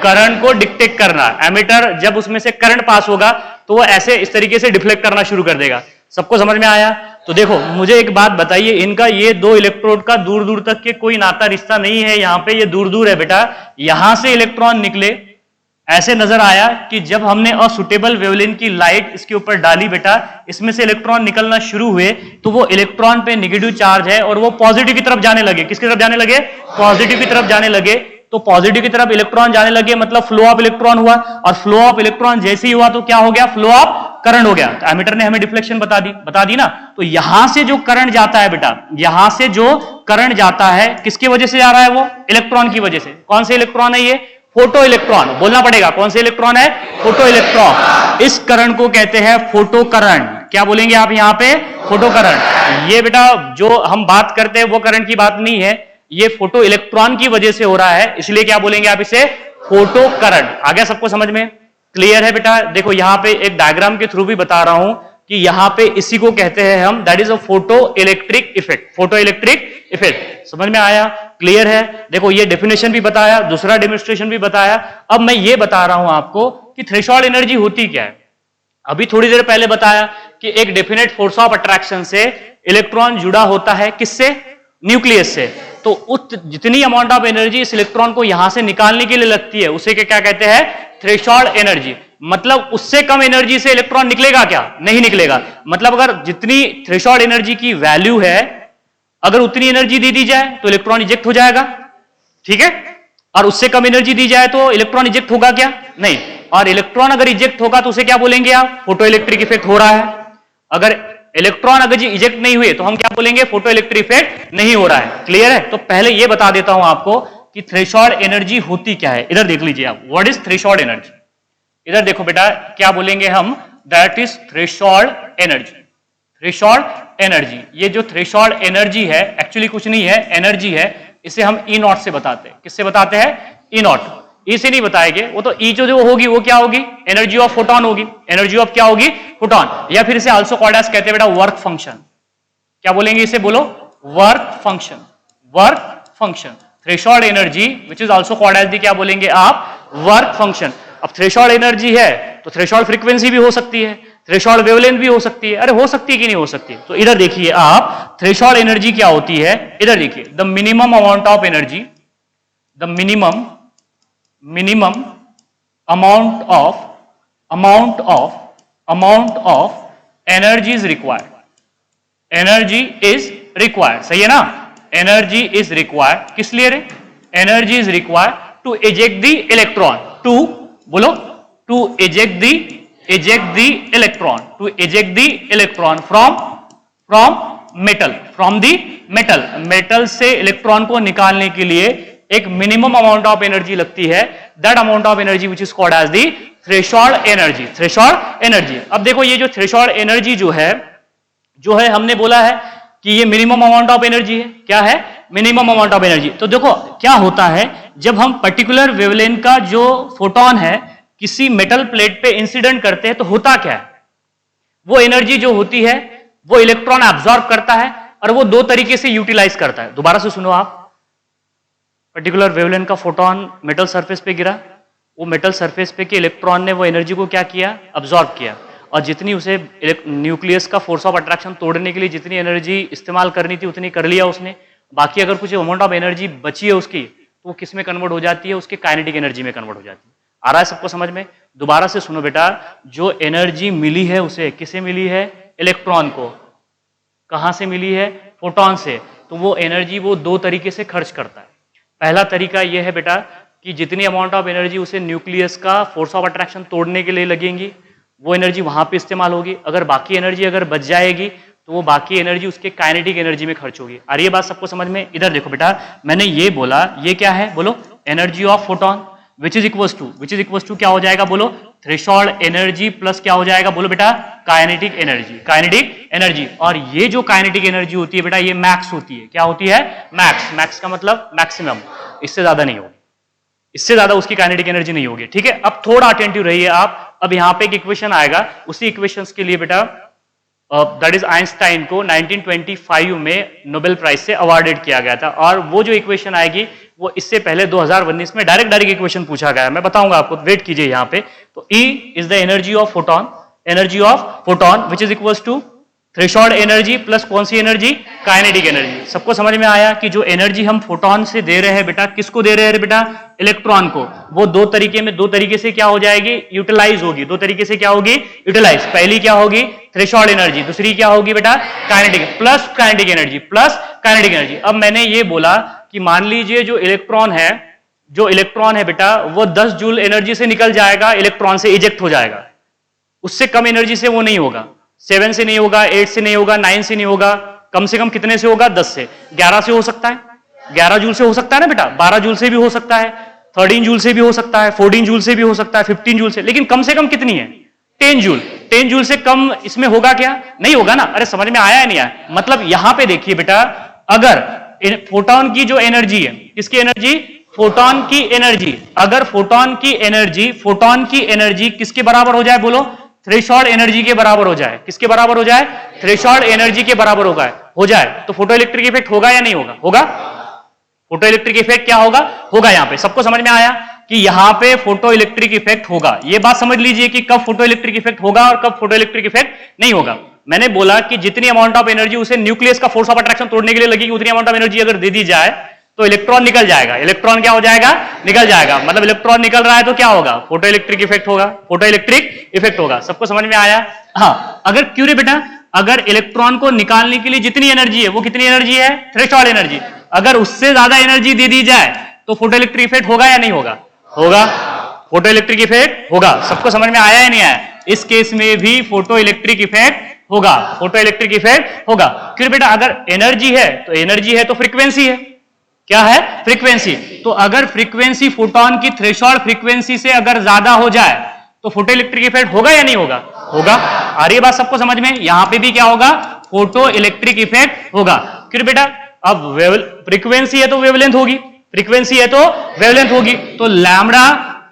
करंट को डिटेक्ट करना। एमीटर जब उसमें से करंट पास होगा तो वो ऐसे इस तरीके से डिफ्लेक्ट करना शुरू कर देगा। सबको समझ में आया? तो देखो मुझे एक बात बताइए, इनका ये दो इलेक्ट्रोड का दूर दूर तक के कोई नाता रिश्ता नहीं है, यहां पे ये दूर दूर है बेटा। यहां से इलेक्ट्रॉन निकले, ऐसे नजर आया कि जब हमने असुटेबल वेवलेंथ की लाइट इसके ऊपर डाली बेटा, इसमें से इलेक्ट्रॉन निकलना शुरू हुए, तो वो इलेक्ट्रॉन पे नेगेटिव चार्ज है और वो पॉजिटिव की तरफ जाने लगे। किसकी तरफ जाने लगे, पॉजिटिव की तरफ जाने लगे। तो पॉजिटिव की तरफ इलेक्ट्रॉन जाने लगे, मतलब फ्लो ऑफ इलेक्ट्रॉन हुआ, और फ्लो ऑफ इलेक्ट्रॉन जैसे ही हुआ तो क्या हो गया, फ्लो ऑफ करंट हो गया। तो एमीटर ने हमें डिफ्लेक्शन बता दी ना। तो यहां से जो करंट जाता है बेटा, यहां से जो करंट जाता है किसकी वजह से जा रहा है, वो इलेक्ट्रॉन की वजह से। कौन से इलेक्ट्रॉन है ये, फोटो इलेक्ट्रॉन। बोलना पड़ेगा, कौन से इलेक्ट्रॉन है, फोटो इलेक्ट्रॉन। इस करंट को कहते हैं फोटो करंट। क्या बोलेंगे आप यहां पे, फोटो करंट। ये बेटा जो हम बात करते हैं वो करंट की बात नहीं है, ये फोटो इलेक्ट्रॉन की वजह से हो रहा है, इसलिए क्या बोलेंगे आप इसे, फोटो करंट। आ गया सबको समझ में? क्लियर है बेटा? देखो यहां पे एक डायग्राम के थ्रू भी बता रहा हूं कि यहां पे इसी को कहते हैं हम, that is a photo electric effect. Photo electric effect समझ में आया? क्लियर है? देखो ये डेफिनेशन भी बताया, दूसरा डेमोन्स्ट्रेशन भी बताया। अब मैं ये बता रहा हूं आपको कि थ्रेशोल्ड एनर्जी होती क्या है। अभी थोड़ी देर पहले बताया कि एक डेफिनेट फोर्स ऑफ अट्रैक्शन से इलेक्ट्रॉन जुड़ा होता है, किससे, न्यूक्लियस से। तो जितनी अमाउंट ऑफ एनर्जी इस इलेक्ट्रॉन को यहां से निकालने के लिए लगती है उसे क्या कहते हैं, थ्रेशोल्ड एनर्जी। मतलब उससे कम एनर्जी से इलेक्ट्रॉन निकलेगा क्या, नहीं निकलेगा। मतलब अगर जितनी थ्रेशोल्ड एनर्जी की वैल्यू है, अगर उतनी एनर्जी दे दी जाए तो इलेक्ट्रॉन इजेक्ट हो जाएगा, ठीक है। और उससे कम एनर्जी दी जाए तो इलेक्ट्रॉन इजेक्ट होगा क्या, नहीं। और इलेक्ट्रॉन अगर इजेक्ट होगा तो उसे क्या बोलेंगे आप, फोटो इलेक्ट्रिक इफेक्ट हो रहा है। अगर इलेक्ट्रॉन अगर जी इजेक्ट नहीं हुए तो हम क्या बोलेंगे, फोटो इलेक्ट्रिक इफेक्ट नहीं हो रहा है। क्लियर है? तो पहले ये बता देता हूं आपको कि थ्रेशोल्ड एनर्जी होती क्या है। इधर देख लीजिए आप, व्हाट इज थ्रेशोल्ड एनर्जी। इधर देखो बेटा, क्या बोलेंगे हम, that is threshold energy. Threshold energy, ये जो थ्रेशोल्ड एनर्जी है एक्चुअली कुछ नहीं है, एनर्जी है, इसे हम ई नॉट से बताते हैं। किससे बताते हैं? ई नॉट। ई से नहीं बताएंगे, वो तो ई जो होगी वो क्या होगी? एनर्जी ऑफ फोटोन होगी। एनर्जी ऑफ क्या होगी? फोटोन। या फिर इसे आल्सो कॉल्ड एज कहते हैं बेटा वर्क फंक्शन। क्या बोलेंगे इसे? बोलो work function. Work function, threshold energy which is also called as the क्या बोलेंगे आप? Work function. अब थ्रेशोल्ड एनर्जी है तो थ्रेशोल्ड फ्रीक्वेंसी भी हो सकती है, थ्रेशोल्ड वेवलेंथ भी हो सकती है। अरे हो सकती है कि नहीं हो सकती है? तो इधर देखिए आप, थ्रेशोल्ड एनर्जी क्या होती है, इधर देखिए, the minimum amount of energy, the minimum amount of energy is required. Energy is required, सही है ना? एनर्जी इज रिक्वायर्ड किस लिए रे? Energy is required to eject the electron, to बोलो, to eject the electron, to eject the electron from metal, from the metal से electron को निकालने के लिए एक मिनिमम अमाउंट ऑफ एनर्जी लगती है। That amount of energy which is called as the threshold energy. Threshold energy. अब देखो ये जो थ्रेशोल्ड एनर्जी जो है हमने बोला है कि ये मिनिमम अमाउंट ऑफ एनर्जी है। क्या है? Minimum amount of energy. तो देखो क्या होता है, जब हम पर्टिकुलर वेवलेंथ का जो फोटोन है किसी मेटल प्लेट पे इंसिडेंट करते हैं तो होता क्या है? वो एनर्जी जो होती है वो इलेक्ट्रॉन एब्जॉर्ब करता है और वो दो तरीके से यूटिलाइज करता है। दोबारा से सुनो आप, पर्टिकुलर वेवलेंथ का फोटोन मेटल सरफेस पे गिरा, वो मेटल सरफेस पे के इलेक्ट्रॉन ने वो एनर्जी को क्या किया? अब्जॉर्ब किया, और जितनी उसे न्यूक्लियस का फोर्स ऑफ अट्रैक्शन तोड़ने के लिए जितनी एनर्जी इस्तेमाल करनी थी उतनी कर लिया उसने। बाकी अगर कुछ अमाउंट ऑफ एनर्जी बची है उसकी तो वो किस में कन्वर्ट हो जाती है? उसके काइनेटिक एनर्जी में कन्वर्ट हो जाती है। आ रहा है सबको समझ में? दोबारा से सुनो बेटा, जो एनर्जी मिली है उसे किसे मिली है? इलेक्ट्रॉन को। कहां से मिली है? फोटोन से। तो वो एनर्जी वो दो तरीके से खर्च करता है। पहला तरीका यह है बेटा कि जितनी अमाउंट ऑफ एनर्जी उसे न्यूक्लियस का फोर्स ऑफ अट्रैक्शन तोड़ने के लिए लगेंगी वो एनर्जी वहां पे इस्तेमाल होगी। अगर बाकी एनर्जी अगर बच जाएगी तो वो बाकी एनर्जी उसके काइनेटिक एनर्जी में खर्च होगी। आ रही है बात सबको समझ में? इधर देखो बेटा, मैंने ये बोला, ये क्या है? बोलो energy of photon which is equals to क्या हो जाएगा? बोलो थ्रेशोल्ड एनर्जी प्लस क्या हो जाएगा? बोलो बेटा काइनेटिक एनर्जी। और ये जो काइनेटिक एनर्जी होती है बेटा ये मैक्स होती है। क्या होती है? मैक्स का मतलब मैक्सिमम, इससे ज्यादा नहीं होगी, इससे ज्यादा उसकी काइनेटिक एनर्जी नहीं होगी। ठीक है, अब थोड़ा अटेंटिव रहिए आप। अब यहां पे एक इक्वेशन आएगा, उसी इक्वेशंस के लिए बेटा दैट इज आइंस्टाइन को 1925 में नोबेल प्राइज से अवार्डेड किया गया था। और वो जो इक्वेशन आएगी वो इससे पहले 2019 में डायरेक्ट इक्वेशन पूछा गया, मैं बताऊंगा आपको, वेट कीजिए यहां पे। तो E is the energy of photon which is equals to threshold energy plus कौन सी एनर्जी? Kinetic energy. सबको समझ में आया कि जो एनर्जी हम फोटोन से दे रहे हैं बेटा, किसको दे रहे हैं बेटा? इलेक्ट्रॉन को। वो दो तरीके से क्या हो जाएगी? यूटिलाइज होगी। दो तरीके से क्या होगी? यूटिलाइज। पहली क्या होगी? Threshold energy. दूसरी क्या होगी बेटा? Kinetic energy. अब मैंने ये बोला कि मान लीजिए जो इलेक्ट्रॉन है बेटा वो 10 जूल एनर्जी से निकल जाएगा, इलेक्ट्रॉन से इजेक्ट हो जाएगा। उससे कम एनर्जी से वो नहीं होगा, 7 से नहीं होगा, 8 से नहीं होगा, 9 से नहीं होगा, कम से कम कितने से होगा? 10 से। 11 से हो सकता है, 11 जूल से हो सकता है ना बेटा, 12 जूल से भी हो सकता है, 13 जूल से भी हो सकता है, 14 जूल से भी हो सकता है, 15 जूल से, लेकिन कम से कम कितनी है? 10 जूल। 10 जूल से कम इसमें होगा क्या? नहीं होगा ना। अरे समझ में आया है नहीं आया? मतलब यहां पे देखिए बेटा, अगर फोटोन की जो एनर्जी है, किसकी एनर्जी? फोटोन की एनर्जी। अगर फोटोन की एनर्जी किसके बराबर हो जाए? बोलो थ्रेशोल्ड एनर्जी के बराबर हो जाए। किसके बराबर हो जाए? थ्रेशोल्ड एनर्जी के बराबर हो जाए तो फोटो इलेक्ट्रिक इफेक्ट होगा या नहीं होगा? होगा। फोटो इलेक्ट्रिक इफेक्ट क्या होगा? होगा। यहां पे सबको समझ में आया कि यहां पे फोटो इलेक्ट्रिक इफेक्ट होगा। ये बात समझ लीजिए कि कब फोटो इलेक्ट्रिक इफेक्ट होगा और कब फोटो इलेक्ट्रिक इफेक्ट नहीं होगा। मैंने बोला कि जितनी अमाउंट ऑफ एनर्जी उसे न्यूक्लियस का फोर्स ऑफ अट्रैक्शन तोड़ने के लिए लगेगी उतनी अमाउंट ऑफ एनर्जी अगर दे दी जाए तो इलेक्ट्रॉन निकल जाएगा। इलेक्ट्रॉन क्या हो जाएगा? निकल जाएगा। मतलब इलेक्ट्रॉन निकल रहा है तो क्या होगा? फोटो इलेक्ट्रिक इफेक्ट होगा। सबको समझ में आया? हाँ। अगर क्यों रे बेटा, अगर इलेक्ट्रॉन को निकालने के लिए जितनी एनर्जी है वो कितनी एनर्जी है? Threshold energy. अगर उससे ज्यादा एनर्जी दे दी जाए तो फोटो इलेक्ट्रिक इफेक्ट होगा या नहीं होगा? होगा। फोटो इलेक्ट्रिक इफेक्ट होगा। सबको समझ में आया या नहीं आया? इस केस में भी फोटो इलेक्ट्रिक इफेक्ट होगा। क्यों बेटा, अगर एनर्जी है तो फ्रीक्वेंसी है। क्या है? फ्रीक्वेंसी। तो अगर फ्रीक्वेंसी फोटोन की थ्रेशोल्ड फ्रीक्वेंसी से अगर ज्यादा हो जाए तो फोटो इलेक्ट्रिक इफेक्ट होगा या नहीं होगा? होगा। आ रही है बात सबको समझ में? यहां पे भी क्या होगा? फोटो इलेक्ट्रिक इफेक्ट होगा। क्यों बेटा? अब फ्रीक्वेंसी है तो वेवलेंथ होगी, फ्रीक्वेंसी है तो वेवलेंथ होगी, तो लैम्बडा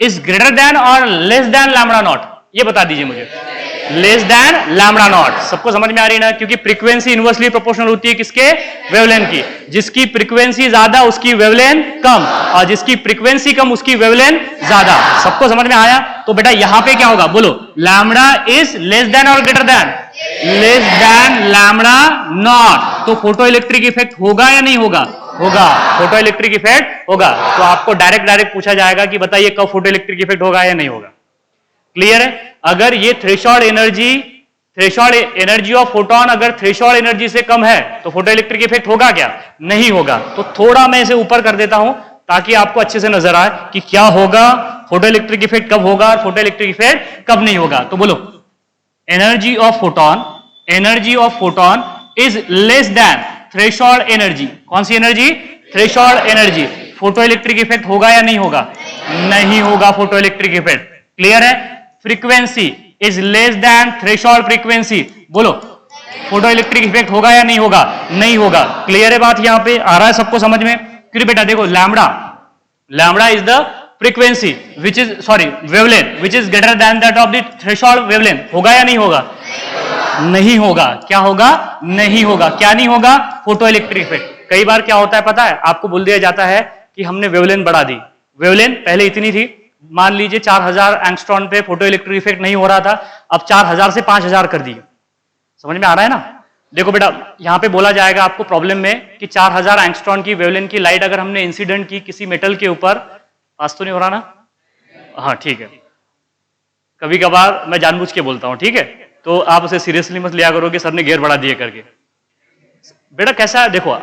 इज ग्रेटर देन और लेस देन लैम्बडा नॉट, ये बता दीजिए मुझे। Less than lambda naught. सबको समझ में आ रही है ना? क्योंकि फ्रीक्वेंसी इनवर्सली प्रोपोर्शनल होती है किसके? वेवलेंथ की। जिसकी फ्रीक्वेंसी ज्यादा उसकी वेवलेंथ कम, और जिसकी फ्रीक्वेंसी कम उसकी वेवलेंथ ज्यादा। सबको समझ में आया? तो बेटा यहां पे क्या होगा? बोलो, लैम्बडा इज लेस देन और greater than? Less than lambda naught. तो फोटो इलेक्ट्रिक इफेक्ट होगा या नहीं होगा? होगा। फोटो इलेक्ट्रिक इफेक्ट होगा। तो आपको डायरेक्ट पूछा जाएगा कि बताइए कब फोटो इलेक्ट्रिक इफेक्ट होगा या नहीं होगा। क्लियर है? अगर ये थ्रेशोल्ड एनर्जी ऑफ फोटोन अगर थ्रेशोल्ड एनर्जी से कम है तो फोटो इलेक्ट्रिक इफेक्ट होगा क्या? नहीं होगा। तो थोड़ा मैं इसे ऊपर कर देता हूं ताकि आपको अच्छे से नजर आए कि क्या होगा, फोटो इलेक्ट्रिक इफेक्ट कब होगा और फोटो इलेक्ट्रिक इफेक्ट कब नहीं होगा। तो बोलो, energy of photon is less than threshold energy. कौन सी एनर्जी? Threshold energy. Photo electric effect होगा या नहीं होगा? नहीं होगा फोटो इलेक्ट्रिक इफेक्ट। क्लियर है? Frequency is less than threshold frequency. बोलो, फोटो इलेक्ट्रिक इफेक्ट होगा या नहीं होगा? नहीं होगा। क्लियर है बात? यहां पे आ रहा है सबको समझ में? क्योंकि बेटा देखो, lambda is the frequency which is wavelength which is greater than that of the threshold wavelength. होगा या नहीं होगा? नहीं होगा। क्या होगा? नहीं होगा। क्या नहीं होगा? Photo electric effect. कई बार क्या होता है पता है? आपको बोल दिया जाता है कि हमने वेवलेंथ बढ़ा दी। वेवलेंथ पहले इतनी थी, मान लीजिए 4000 एंगस्ट्रॉन पे फोटो इलेक्ट्रिक इफेक्ट नहीं हो रहा था, अब 4000 से 5000 कर दिए। समझ में आ रहा है ना? देखो बेटा, यहां पे बोला जाएगा आपको प्रॉब्लम में कि 4000 एंगस्ट्रॉन की वेवलेंथ की लाइट अगर हमने इंसिडेंट की किसी मेटल के ऊपर, पास तो नहीं हो रहा ना? हाँ ठीक है। कभी कभार मैं जानबूझ के बोलता हूं, ठीक है? तो आप उसे सीरियसली मत लिया करो कि सर ने घेर बढ़ा दिए करके। बेटा कैसा है, देखो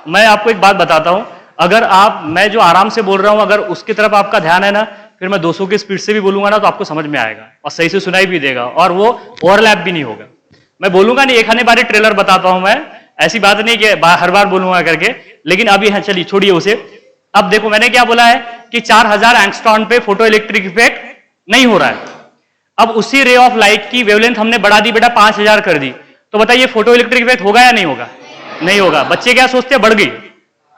मैं आपको एक बात बताता हूं, अगर मैं जो आराम से बोल रहा हूं अगर उसकी तरफ आपका ध्यान है ना, फिर मैं 200 की स्पीड से भी बोलूंगा ना तो आपको समझ में आएगा और सही से सुनाई भी देगा और वो ओवरलैप भी नहीं होगा। मैं बोलूंगा नहीं, एक आने बारी ट्रेलर बताता हूं मैं, ऐसी बात नहीं कि हर बार बोलूंगा करके, लेकिन अभी चलिए छोड़िए उसे। अब देखो मैंने क्या बोला है कि 4000 एंगस्ट्रॉन पे फोटो इलेक्ट्रिक इफेक्ट नहीं हो रहा है। अब उसी रे ऑफ लाइट की वेवलेंथ हमने बढ़ा दी बेटा, 5000 कर दी, तो बताइए फोटो इलेक्ट्रिक इफेक्ट होगा या नहीं होगा? नहीं होगा। बच्चे क्या सोचते हैं? बढ़ गई।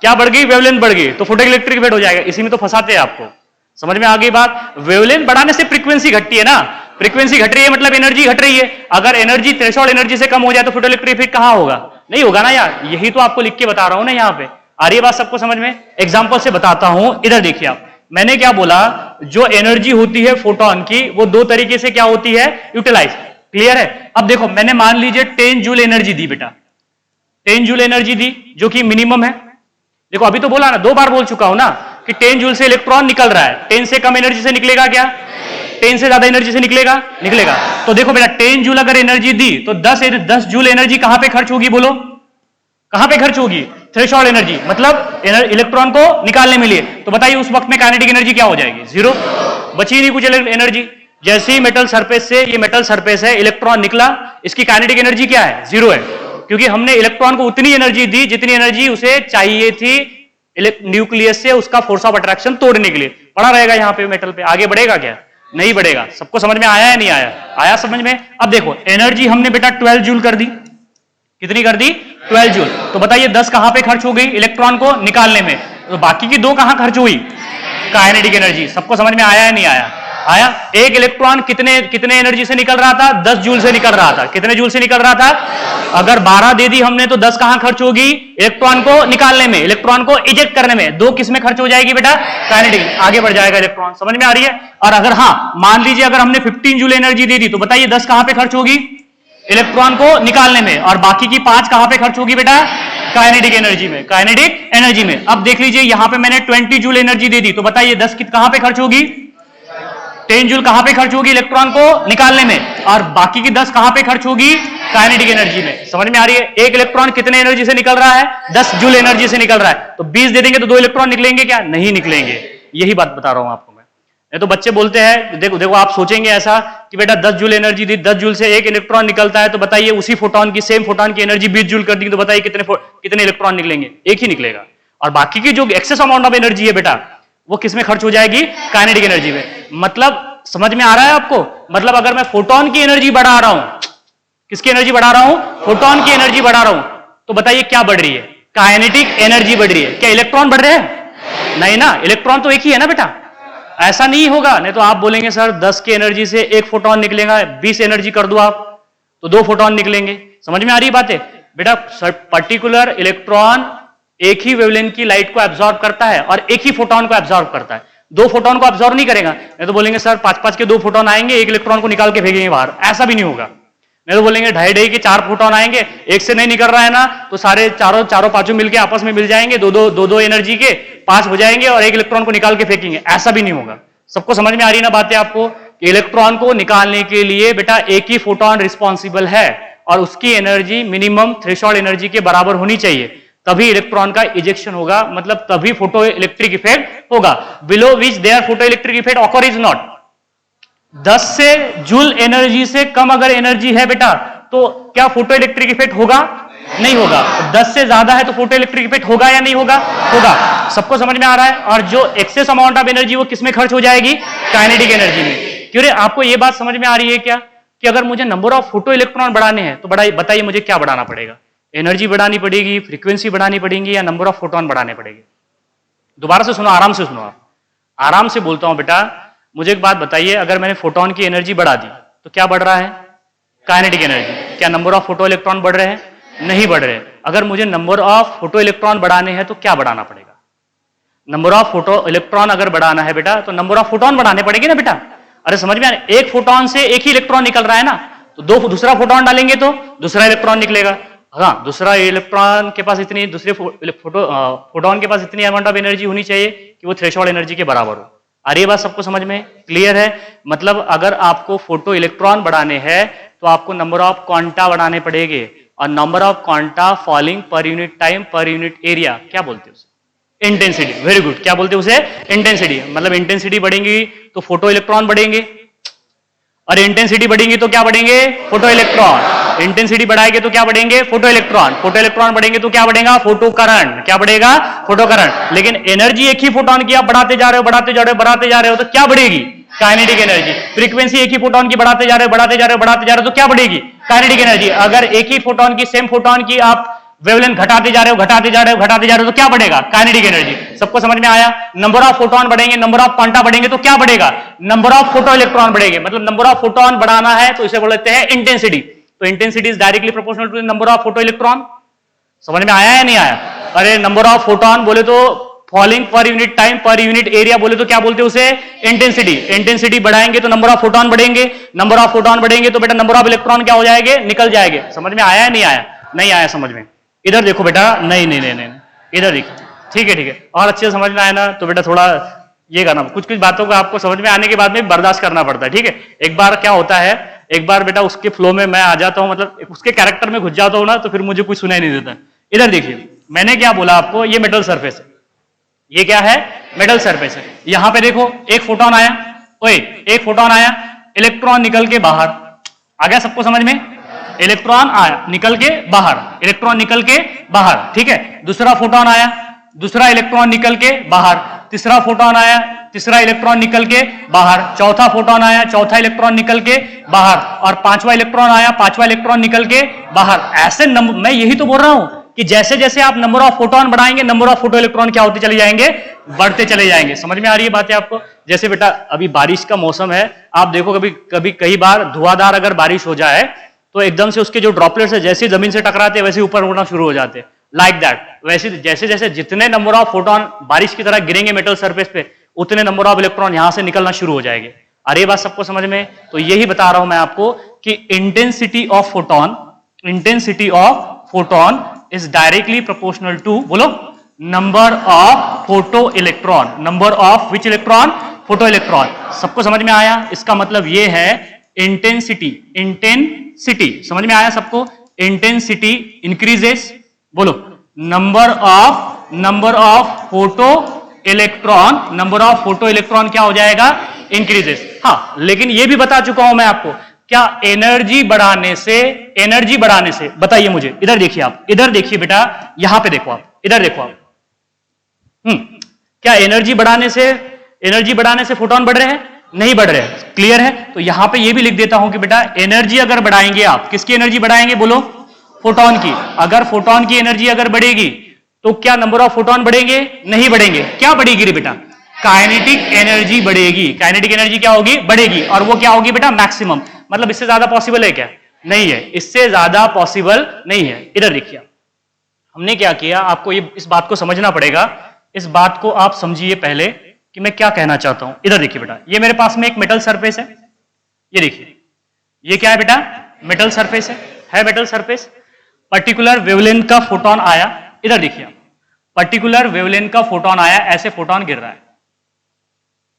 क्या बढ़ गई? वेवलेंथ बढ़ गई तो फोटो इलेक्ट्रिक इफेक्ट हो जाएगा। इसी में तो फंसाते हैं आपको। समझ में आ गई बात? वेवलेंथ बढ़ाने से फ्रीक्वेंसी घटती है ना, फ्रीक्वेंसी घट रही है मतलब एनर्जी घट रही है। अगर एनर्जी थ्रेशोल्ड एनर्जी से कम हो जाए तो फोटो इलेक्ट्रिक इफेक्ट कहां होगा? नहीं होगा ना यार। यही तो आपको लिख के बता रहा हूं ना यहाँ पे। आ रही है बात सबको समझ में? एग्जाम्पल से बताता हूं, इधर देखिए आप। मैंने क्या बोला? जो एनर्जी होती है फोटोन की वो दो तरीके से क्या होती है? यूटिलाइज। क्लियर है? अब देखो मैंने मान लीजिए 10 जूल एनर्जी दी बेटा, 10 जूल एनर्जी दी जो कि मिनिमम है। देखो अभी तो बोला ना, 2 बार बोल चुका हूं ना कि 10 जूल से इलेक्ट्रॉन निकल रहा है। 10 से कम एनर्जी से निकलेगा क्या? 10 से ज्यादा एनर्जी से निकलेगा? निकलेगा। तो देखो बेटा 10 जूल अगर एनर्जी दी तो 10 जूल एनर्जी कहां पे खर्च होगी? बोलो कहां पे खर्च होगी? थ्रेशोल्ड एनर्जी, मतलब इलेक्ट्रॉन को निकालने में लिए। तो बताइए उस वक्त में काइनेटिक एनर्जी क्या हो जाएगी? 0। बची नहीं कुछ एनर्जी। जैसे ही मेटल सरफेस से, ये मेटल सरफेस है, इलेक्ट्रॉन निकला, इसकी काइनेटिक एनर्जी क्या है? 0 है, क्योंकि हमने इलेक्ट्रॉन को उतनी एनर्जी दी जितनी एनर्जी उसे चाहिए थी न्यूक्लियस से उसका फोर्स ऑफ अट्रैक्शन तोड़ने के लिए। पड़ा रहेगा यहाँ पे मेटल पे, आगे बढ़ेगा क्या? नहीं बढ़ेगा। सबको समझ में आया या नहीं आया? आया समझ में? अब देखो एनर्जी हमने बेटा 12 जूल कर दी। कितनी कर दी? 12 जूल। तो बताइए 10 कहां पे खर्च हो गई? इलेक्ट्रॉन को निकालने में। तो बाकी की 2 कहां खर्च हुई? Kinetic energy. सबको समझ में आया या नहीं आया? आया। एक इलेक्ट्रॉन कितने एनर्जी से निकल रहा था? 10 जूल से निकल रहा था। कितने जूल से निकल रहा था? अगर 12 दे दी हमने तो 10 कहां खर्च होगी? इलेक्ट्रॉन को निकालने में, इलेक्ट्रॉन को इजेक्ट करने में। 2 किस में खर्च हो जाएगी बेटा? काइनेटिक। आगे बढ़ जाएगा इलेक्ट्रॉन। समझ में आ रही है? और अगर मान लीजिए अगर हमने 15 जूल एनर्जी दे दी तो बताइए 10 कहां पे खर्च होगी? इलेक्ट्रॉन को निकालने में। और बाकी की 5 कहां पे खर्च होगी बेटा? काइनेटिक एनर्जी में। काइनेटिक एनर्जी में। अब देख लीजिए यहां पे मैंने 20 जूल एनर्जी दे दी तो बताइए 10 कहां पे खर्च होगी? 10 जूल कहां पे खर्च होगी? इलेक्ट्रॉन को निकालने में। और बाकी की 10 कहां पे खर्च होगी? काइनेटिक एनर्जी में। समझ में आ रही है? एक इलेक्ट्रॉन कितने एनर्जी से निकल रहा है? 10 जूल एनर्जी से निकल रहा है। तो 20 दे देंगे तो 2 इलेक्ट्रॉन निकलेंगे क्या? नहीं निकलेंगे। यही बात बता रहा हूं आपको मैं। तो बच्चे बोलते हैं, देखो आप सोचेंगे ऐसा कि बेटा 10 जूल एनर्जी दी, 10 जूल से एक इलेक्ट्रॉन निकलता है, तो बताइए उसी फोटोन की, सेम फोटोन की एनर्जी 20 जूल कर दी तो बताइए कितने इलेक्ट्रॉन निकलेंगे? एक ही निकलेगा। और बाकी की जो एक्सेस अमाउंट ऑफ एनर्जी है बेटा वो किस में खर्च हो जाएगी? काइनेटिक एनर्जी में। मतलब समझ में आ रहा है आपको? मतलब अगर मैं फोटोन की एनर्जी बढ़ा रहा हूं, किसकी एनर्जी बढ़ा रहा हूं? फोटोन की एनर्जी बढ़ा रहा हूं, तो बताइए क्या बढ़ रही है? काइनेटिक एनर्जी बढ़ रही है। क्या इलेक्ट्रॉन बढ़ रहे हैं? नहीं ना, इलेक्ट्रॉन तो एक ही है ना बेटा। ऐसा नहीं होगा, नहीं तो आप बोलेंगे सर 10 की एनर्जी से एक फोटोन निकलेगा, 20 एनर्जी कर दो आप तो 2 फोटोन निकलेंगे। समझ में आ रही बात है बेटा? पर्टिकुलर इलेक्ट्रॉन एक ही वेवलेंथ की लाइट को एब्जॉर्ब करता है और एक ही फोटोन को एब्जॉर्ब करता है, 2 फोटोन को एब्जॉर्ब नहीं करेगा। नहीं तो बोलेंगे सर 5-5 के 2 फोटोन आएंगे, एक इलेक्ट्रॉन को निकाल के फेंकेंगे बाहर, ऐसा भी नहीं होगा। नहीं तो बोलेंगे 2.5 के 4 फोटोन आएंगे, एक से नहीं निकल रहा है ना, तो सारे चारों पांचों मिलके आपस में मिल जाएंगे, दो एनर्जी के 5 हो जाएंगे और एक इलेक्ट्रॉन को निकाल के फेंकेंगे, ऐसा भी नहीं होगा। सबको समझ में आ रही ना बातें आपको? कि इलेक्ट्रॉन को निकालने के लिए बेटा एक ही फोटोन रिस्पॉन्सिबल है और उसकी एनर्जी मिनिमम थ्रेशोल्ड एनर्जी के बराबर होनी चाहिए, तभी इलेक्ट्रॉन का इजेक्शन होगा, मतलब तभी फोटो इलेक्ट्रिक इफेक्ट होगा। Below which there photo electric effect occur is not. 10 से जूल एनर्जी से कम अगर एनर्जी है बेटा तो क्या फोटो इलेक्ट्रिक इफेक्ट होगा? नहीं होगा। 10 से ज्यादा है तो फोटो इलेक्ट्रिक इफेक्ट होगा या नहीं होगा? होगा। सबको समझ में आ रहा है? और जो एक्सेस अमाउंट ऑफ एनर्जी वो किसमें खर्च हो जाएगी? काइनेटिक एनर्जी में। क्यों रे, आपको ये बात समझ में आ रही है क्या कि अगर मुझे नंबर ऑफ फोटो इलेक्ट्रॉन बढ़ाने हैं तो बताइए मुझे क्या बढ़ाना पड़ेगा? एनर्जी बढ़ानी पड़ेगी, फ्रीक्वेंसी बढ़ानी पड़ेगी, या नंबर ऑफ फोटोन बढ़ाने पड़ेगे? दोबारा से सुनो, आराम से सुनो, आप आराम से बोलता हूं बेटा। मुझे एक बात बताइए, अगर मैंने फोटोन की एनर्जी बढ़ा दी तो क्या बढ़ रहा है? Kinetic energy. क्या नंबर ऑफ फोटो इलेक्ट्रॉन बढ़ रहे हैं? नहीं बढ़ रहे। अगर मुझे नंबर ऑफ फोटो इलेक्ट्रॉन बढ़ाने हैं तो क्या बढ़ाना पड़ेगा? नंबर ऑफ फोटो इलेक्ट्रॉन अगर बढ़ाना है बेटा तो नंबर ऑफ फोटोन बढ़ाने पड़ेंगे ना बेटा। अरे समझ में आ रहा है? एक फोटोन से एक ही इलेक्ट्रॉन निकल रहा है ना, तो दूसरा फोटोन डालेंगे तो दूसरा इलेक्ट्रॉन निकलेगा। हाँ, दूसरा इलेक्ट्रॉन के पास इतनी, दूसरे फोटोन के पास इतनी अमाउंट ऑफ एनर्जी होनी चाहिए कि वो थ्रेशोल्ड एनर्जी के बराबर हो। अरे ये बात सबको समझ में क्लियर है? मतलब अगर आपको फोटो इलेक्ट्रॉन बढ़ाने हैं तो आपको नंबर ऑफ क्वांटा बढ़ाने पड़ेंगे, और number of quanta falling per unit time per unit area, क्या बोलते हैं उसे? इंटेंसिटी। Very good. क्या बोलते हैं उसे? इंटेंसिटी। मतलब इंटेंसिटी बढ़ेंगी तो फोटो इलेक्ट्रॉन बढ़ेंगे, और इंटेंसिटी बढ़ेंगी तो क्या बढ़ेंगे? Photo electron. इंटेंसिटी बढ़ाएंगे तो क्या बढ़ेंगे? Photo electron. फोटो इलेक्ट्रॉन बढ़ेंगे तो क्या बढ़ेगा? Photo current. क्या बढ़ेगा? Photo current. लेकिन एनर्जी एक ही फोटोन की आप बढ़ाते जा रहे हो, बढ़ाते जा रहे हो, बढ़ाते जा रहे हो, तो क्या बढ़ेगी? Kinetic energy. फ्रीक्वेंसी एक ही फोटोन की बढ़ाते जा रहे हो, बढ़ाते जा रहे हो, बढ़ाते जा रहे हो, तो क्या बढ़ेगी? Kinetic energy. अगर एक ही फोटोन की, सेम फोटोन की आप वेवलेंथ घटाते जा रहे हो, घटाते जा रहे हो, घटाते जा रहे हो, तो क्या बढ़ेगा? Kinetic energy. सबको समझ में आया? नंबर ऑफ फोटोन बढ़ेंगे, नंबर ऑफ क्वांटा बढ़ेंगे तो क्या बढ़ेगा? नंबर ऑफ फोटो इलेक्ट्रॉन बढ़ेंगे। मतलब नंबर ऑफ फोटोन बढ़ाना है तो इसे बोलते हैं इंटेंसिटी। तो intensity is directly proportional to the number of photo electron. समझ में आया या नहीं आया? अरे नंबर ऑफ फोटोन बोले तो falling per unit time per unit area बोले तो क्या बोलते हैं उसे? इंटेंसिटी। इंटेंसिटी बढ़ाएंगे तो नंबर ऑफ फोटोन बढ़ेंगे, नंबर ऑफ फोटोन बढ़ेंगे तो बेटा नंबर ऑफ इलेक्ट्रॉन क्या हो जाएंगे? निकल जाएंगे। समझ में आया या नहीं आया? नहीं आया समझ में? इधर देखो बेटा। नहीं नहीं नहीं नहीं, इधर देखो। ठीक है ठीक है, और अच्छे से समझ में आया ना? तो बेटा थोड़ा ये करना, कुछ कुछ बातों को आपको समझ में आने के बाद में बर्दाश्त करना पड़ता है। ठीक है, एक बार क्या होता है, एक बार बेटा उसके फ्लो में मैं आ जाता हूं, मतलब उसके कैरेक्टर में घुस जाता हूं ना, तो फिर मुझे कुछ सुनाई नहीं देता। इधर देखिए, मैंने क्या बोला आपको, ये मेटल सरफेस है। ये क्या है? मेटल सरफेस है। यहां पे देखो एक फोटोन आया, ओए एक फोटोन आया, इलेक्ट्रॉन निकल के बाहर आ गया। सबको समझ में? इलेक्ट्रॉन आया निकल के बाहर, इलेक्ट्रॉन निकल के बाहर। ठीक है, दूसरा फोटोन आया, दूसरा इलेक्ट्रॉन निकल के बाहर, तीसरा फोटोन आया, तीसरा इलेक्ट्रॉन निकल के बाहर, चौथा फोटोन आया, चौथा इलेक्ट्रॉन निकल के बाहर, और पांचवा इलेक्ट्रॉन आया, पांचवा इलेक्ट्रॉन निकल के बाहर। ऐसे मैं यही तो बोल रहा हूं कि जैसे जैसे आप नंबर ऑफ फोटोन बढ़ाएंगे, नंबर ऑफ फोटो इलेक्ट्रॉन क्या होते चले जाएंगे? बढ़ते चले जाएंगे। समझ में आ रही है बातें आपको? जैसे बेटा अभी बारिश का मौसम है, आप देखो कभी कई बार धुआंधार अगर बारिश हो जाए तो एकदम से उसके जो ड्रॉपलेट्स है जैसे जमीन से टकराते हैं वैसे ऊपर उड़ना शुरू हो जाते हैं, लाइक दैट। वैसे जैसे जैसे जितने नंबर ऑफ फोटोन बारिश की तरह गिरेंगे मेटल सरफेस पे, उतने नंबर ऑफ इलेक्ट्रॉन यहां से निकलना शुरू हो जाएंगे। अरे बात सबको समझ में? तो यही बता रहा हूं मैं आपको कि intensity of photon is directly proportional to, बोलो, number of photo electron. Number of which electron? Photo electron. सबको समझ में आया? इसका मतलब ये है इंटेंसिटी। इंटेंसिटी समझ में आया सबको? इंटेंसिटी इंक्रीजेस, बोलो, number of photo electron, number of photo electron क्या हो जाएगा? इंक्रीजेस। हाँ, लेकिन ये भी बता चुका हूं मैं आपको, क्या एनर्जी बढ़ाने से बताइए मुझे। इधर देखिए आप, इधर देखिए बेटा, यहां पे देखो आप, इधर देखो आप। क्या एनर्जी बढ़ाने से फोटोन बढ़ रहे हैं? नहीं बढ़ रहे, क्लियर है। तो यहां पे ये भी लिख देता हूं कि बेटा एनर्जी अगर बढ़ाएंगे आप, किसकी एनर्जी बढ़ाएंगे बोलो, फोटोन की। अगर फोटोन की एनर्जी अगर बढ़ेगी तो क्या नंबर ऑफ फोटोन बढ़ेंगे, नहीं बढ़ेंगे, क्या बढ़ेगी रे बेटा, काइनेटिक एनर्जी बढ़ेगी। काइनेटिक एनर्जी क्या होगी, बढ़ेगी, और वो क्या होगी बेटा, मैक्सिमम। मतलब इससे ज्यादा पॉसिबल है क्या, नहीं है, इससे ज्यादा पॉसिबल नहीं है। इधर देखिए हमने क्या किया, आपको ये इस बात को समझना पड़ेगा, इस बात को आप समझिए पहले कि मैं क्या कहना चाहता हूं। इधर देखिए बेटा, ये मेरे पास में एक मेटल सरफेस है, ये देखिए ये क्या है बेटा, मेटल सरफेस है मेटल सरफेस। पर्टिकुलर वेवलेंथ का फोटोन आया, इधर देखिए पर्टिकुलर वेवलेंथ का फोटोन आया, ऐसे फोटोन गिर रहा है,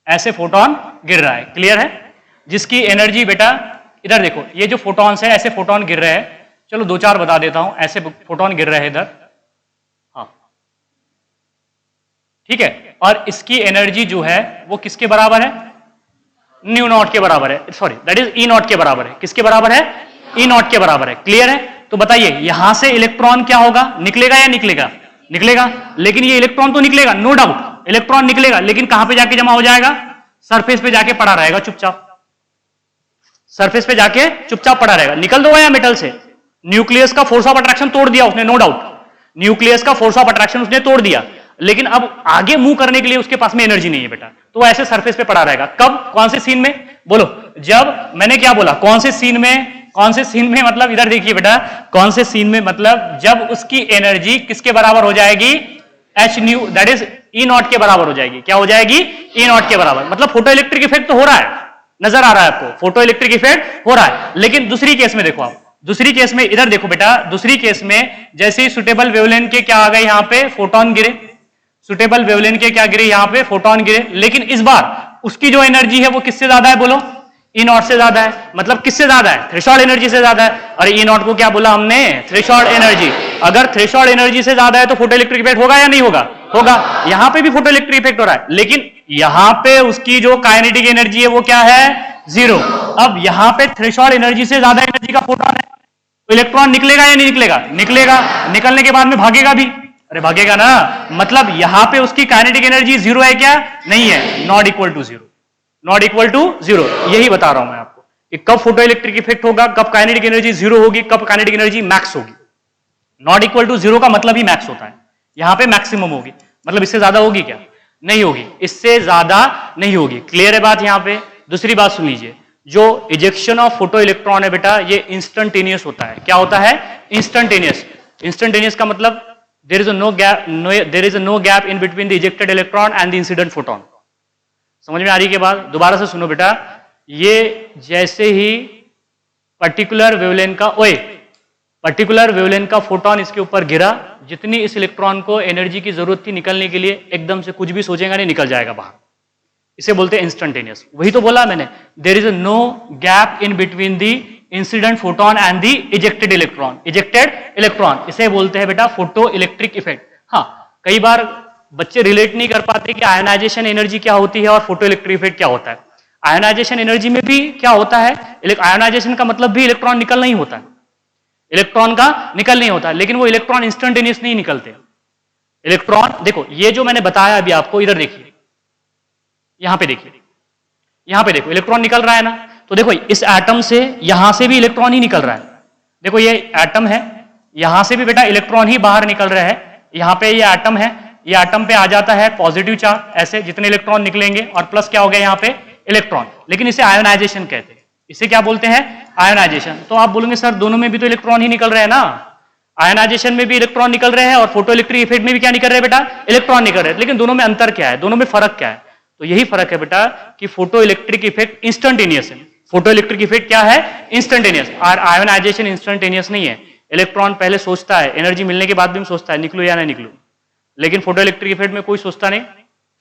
ऐसे फोटोन गिर रहा है, क्लियर है, जिसकी एनर्जी बेटा, इधर देखो ये जो फोटोन्स है ऐसे फोटोन गिर रहे हैं, चलो दो चार बता देता हूं, ऐसे फोटोन गिर रहे हैं इधर, हाँ ठीक है, और इसकी एनर्जी जो है वो किसके बराबर है, न्यू नॉट के बराबर है, sorry that is E not के बराबर है, किसके बराबर है, ई नॉट के बराबर है, क्लियर है। तो बताइए यहां से इलेक्ट्रॉन क्या होगा, निकलेगा या निकलेगा, निकलेगा, लेकिन ये इलेक्ट्रॉन तो निकलेगा, नो डाउट इलेक्ट्रॉन निकलेगा, लेकिन कहां पे जाके जमा हो जाएगा, सरफेस पे जाके पड़ा रहेगा चुपचाप, सरफेस पे जाके चुपचाप पड़ा रहेगा, निकल दो या मेटल से, न्यूक्लियस का फोर्स ऑफ अट्रैक्शन तोड़ दिया उसने, नो डाउट न्यूक्लियस का फोर्स ऑफ अट्रैक्शन उसने तोड़ दिया, लेकिन अब आगे मूव करने के लिए उसके पास में एनर्जी नहीं है बेटा, तो वो ऐसे सरफेस पे पड़ा रहेगा। कब, कौन से सीन में बोलो, जब मैंने क्या बोला, कौन से सीन में, कौन से सीन में, मतलब इधर देखिए बेटा, कौन से सीन में, मतलब जब उसकी एनर्जी किसके बराबर हो जाएगी, H knew that is E not के बराबर हो जाएगी, क्या हो जाएगी, ई नॉट के बराबर। मतलब फोटो इलेक्ट्रिक इफेक्ट तो हो रहा है, नजर आ रहा है आपको, फोटो इलेक्ट्रिक इफेक्ट हो रहा है, लेकिन दूसरी केस में देखो आप, दूसरी केस में इधर देखो बेटा, दूसरी केस में जैसे ही सुटेबल वेवलेंथ के क्या आ गए, यहां पे फोटोन गिरे, सुटेबल वेवलेंथ के क्या गिरे, यहां पे फोटोन गिरे, लेकिन इस बार उसकी जो एनर्जी है वो किससे ज्यादा है बोलो, ई नॉट से ज्यादा है, मतलब किससे ज्यादा है, थ्रेशोल्ड एनर्जी से ज्यादा है। और ई नॉट को क्या बोला हमने, थ्रेशोल्ड एनर्जी। अगर थ्रेशोल्ड एनर्जी से ज्यादा है तो फोटो इलेक्ट्रिक इफेक्ट होगा या नहीं होगा, होगा। यहां पे भी फोटो इलेक्ट्रिक इफेक्ट हो रहा है, लेकिन यहां पे उसकी जो काइनेटिक एनर्जी है वो क्या है, जीरो। अब यहां पे थ्रेशोल्ड एनर्जी से ज्यादा एनर्जी का फोटोन है, तो इलेक्ट्रॉन निकलेगा या नहीं निकलेगा, निकलेगा, निकलने के बाद में भागेगा भी, अरे भागेगा ना, मतलब यहां पे उसकी काइनेटिक एनर्जी जीरो है क्या, नहीं है, not equal to zero, not equal to zero. यही बता रहा हूं मैं आपको कि कब फोटो इलेक्ट्रिक इफेक्ट होगा, कब काइनेटिक एनर्जी जीरो होगी, कब काइनेटिक एनर्जी मैक्स होगी। नॉट इक्वल टू जीरो का मतलब ही मैक्स होता है, यहां पे मैक्सिमम होगी, मतलब इससे ज्यादा होगी क्या, नहीं होगी, इससे ज्यादा नहीं होगी, क्लियर है बात। यहां पे दूसरी बात सुन लीजिए, जो इजेक्शन ऑफ फोटो इलेक्ट्रॉन है बेटा, ये इंस्टेंटेनियस होता है, क्या होता है, इंस्टेंटेनियस। इंस्टेंटेनियस का मतलब there is no gap in between the ejected electron and the incident photon. समझ में आ रही है बात, दोबारा से सुनो बेटा, ये जैसे ही पर्टिकुलर वेवलेंथ का, ओए पर्टिकुलर वेवलेंथ का फोटोन इसके ऊपर गिरा, जितनी इस इलेक्ट्रॉन को एनर्जी की जरूरत थी निकलने के लिए, एकदम से कुछ भी सोचेगा नहीं, निकल जाएगा बाहर, इसे बोलते हैं इंस्टेंटेनियस। वही तो बोला मैंने, there is no gap in between the incident photon and the ejected electron, ejected electron, इसे बोलते हैं बेटा फोटो इलेक्ट्रिक इफेक्ट। हाँ, कई बार बच्चे रिलेट नहीं कर पाते कि आयनाइजेशन एनर्जी क्या होती है और फोटो इलेक्ट्रिक इफेक्ट क्या होता है। आयनाइजेशन एनर्जी में भी क्या होता है, आयनाइजेशन का मतलब भी इलेक्ट्रॉन निकल नहीं होता है, इलेक्ट्रॉन का निकल नहीं होता, लेकिन वो इलेक्ट्रॉन इंस्टेंटेनियस नहीं निकलते। इलेक्ट्रॉन देखो, ये जो मैंने बताया अभी आपको, इधर देखिए, यहां पे देखिए, यहां पे देखो इलेक्ट्रॉन निकल रहा है ना, तो देखो इस एटम से यहां से भी इलेक्ट्रॉन ही निकल रहा है, देखो ये एटम है, यहां से भी बेटा इलेक्ट्रॉन ही बाहर निकल रहा है, यहां पे ये एटम है, ये एटम पे आ जाता है पॉजिटिव चार्ज, ऐसे जितने इलेक्ट्रॉन निकलेंगे, और प्लस क्या हो गया यहाँ पे इलेक्ट्रॉन, लेकिन इसे आयोनाइजेशन कहते हैं, इसे क्या बोलते हैं, आयोनाइजेशन। तो आप बोलेंगे सर दोनों में भी तो इलेक्ट्रॉन ही निकल रहे हैं ना, आयोनाइजेशन में भी इलेक्ट्रॉन निकल रहे हैं और फोटो इलेक्ट्रिक इफेक्ट में भी क्या निकल रहे हैं बेटा, इलेक्ट्रॉन निकल रहे हैं, लेकिन दोनों में अंतर क्या है, दोनों में फर्क क्या है, तो यही फर्क है बेटा कि फोटो इलेक्ट्रिक इफेक्ट इंस्टेंटेनियस है, फोटो इलेक्ट्रिक इफेक्ट क्या है, इंस्टेंटेनियस, और आयोनाइजेशन इंस्टेंटेनियस नहीं है। इलेक्ट्रॉन पहले सोचता है, एनर्जी मिलने के बाद भी सोचता है निकलूं या नहीं निकलूं, लेकिन फोटो इलेक्ट्रिक इफेक्ट में कोई सोचता नहीं,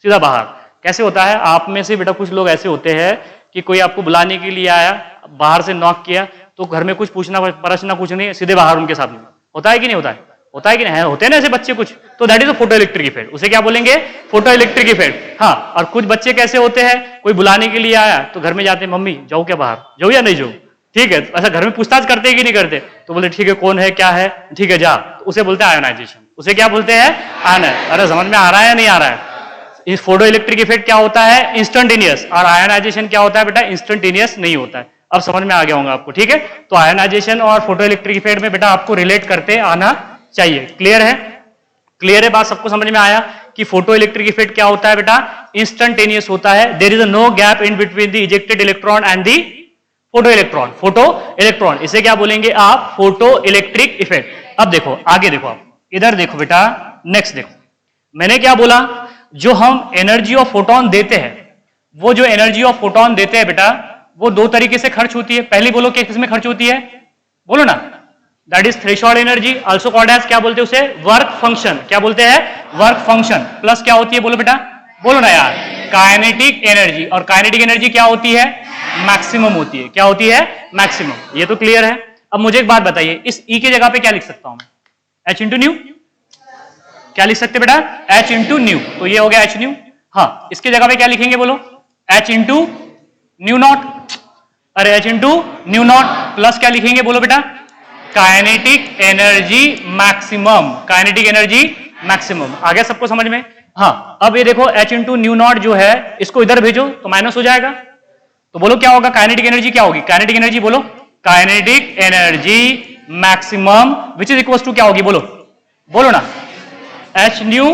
सीधा बाहर। कैसे होता है, आप में से बेटा कुछ लोग ऐसे होते हैं कि कोई आपको बुलाने के लिए आया, बाहर से नॉक किया, तो घर में कुछ पूछना प्रश्न कुछ नहीं, सीधे बाहर उनके साथ में, होता है कि नहीं होता है, होता है कि नहीं, होते हैं ना ऐसे बच्चे कुछ, तो that is a photo electric effect, उसे क्या बोलेंगे, फोटो इलेक्ट्रिक इफेक्ट। हाँ, और कुछ बच्चे कैसे होते हैं, कोई बुलाने के लिए आया तो घर में जाते हैं, मम्मी जाओ क्या बाहर, जाओ या नहीं जाओ, ठीक है, ऐसा घर में पूछताछ करते हैं कि नहीं करते, तो बोले ठीक है कौन है क्या है, ठीक है जा, तो उसे बोलते हैं आयोनाइजेशन, उसे क्या बोलते हैं, आयन। अरे समझ में आ रहा है या नहीं आ रहा है, इस फोटो इलेक्ट्रिक इफेक्ट क्या होता है? इंस्टेंटेनियस। और आयनाइजेशन क्या होता है बेटा? इंस्टेंटेनियस नहीं होता है। अब समझ में आ गया होगा आपको, ठीक है? तो आयनाइजेशन और फोटो इलेक्ट्रिक इफेक्ट में बेटा आपको रिलेट करते आना चाहिए। क्लियर है? क्लियर है बात? सबको समझ में आया कि फोटो इलेक्ट्रिक इफेक्ट क्या होता है बेटा? इंस्टेंटेनियस होता है। There is no gap in between the ejected electron and the photo electron. Photo electron, इसे क्या बोलेंगे आप? Photo electric effect. अब देखो आगे, देखो आप इधर देखो बेटा, नेक्स्ट देखो, मैंने क्या बोला? जो हम एनर्जी ऑफ फोटोन देते हैं, वो जो एनर्जी ऑफ फोटोन देते हैं बेटा, वो दो तरीके से खर्च होती है। पहली बोलो कि किसमें खर्च होती है? बोलो ना, that is threshold energy, also called as, क्या बोलते हैं उसे? Work function. क्या बोलते हैं? Work function. प्लस क्या होती है? बोलो बेटा, बोलो ना यार, काइनेटिक एनर्जी। और काइनेटिक एनर्जी क्या होती है? मैक्सिमम होती है। क्या होती है? मैक्सिमम। ये तो क्लियर है। अब मुझे एक बात बताइए, इस ई की जगह पे क्या लिख सकता हूं मैं? H into new. क्या लिख सकते बेटा? H into new. तो ये हो गया एच न्यू। हाँ, इसकी जगह पे क्या लिखेंगे? बोलो, एच इंटू न्यू नॉट। अरे H into nu nought plus क्या लिखेंगे? बोलो बेटा, kinetic energy maximum. Kinetic energy maximum. आ गया सबको समझ में? हाँ, अब ये देखो एच इंटू न्यू नॉट जो है, इसको इधर भेजो तो माइनस हो जाएगा। तो बोलो क्या होगा? काइनेटिक एनर्जी क्या होगी? काइनेटिक एनर्जी बोलो, kinetic energy maximum which is equal to क्या होगी? बोलो, बोलो ना, h nu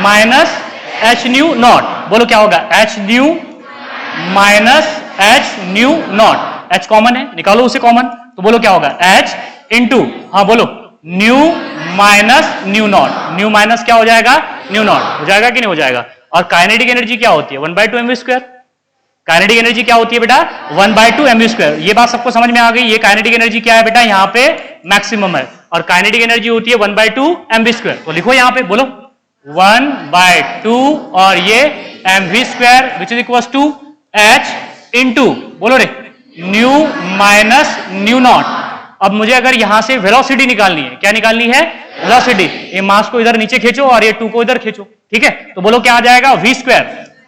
minus h nu naught. बोलो क्या होगा? H nu minus h nu naught. H common है, निकालो उसे कॉमन। तो बोलो क्या होगा? एच इंटू, हाँ बोलो, new minus nu naught. Nu minus क्या हो जाएगा? New not. हो जाएगा कि नहीं हो जाएगा? और काइनेटिक एनर्जी क्या होती है? 1/2 mv स्क्वायर। काइनेटिक एनर्जी क्या होती है बेटा? 1/2 mv स्क्वायर। ये बात सबको समझ में आ गई? ये काइनेटिक एनर्जी क्या है बेटा? यहाँ पे मैक्सिमम है। और काइनेटिक एनर्जी होती है 1/2 mv स्क्वायर। तो लिखो यहाँ पे, बोलो 1/2 और ये mv square which is equal to h into, बोलो रे, न्यू माइनस न्यू नॉट। अब मुझे अगर यहां से वेलोसिटी निकालनी है, क्या निकालनी है? वेलोसिटी। ये मास को इधर नीचे खींचो और ये 2 को इधर खींचो, ठीक है? तो बोलो क्या आ जाएगा? v square.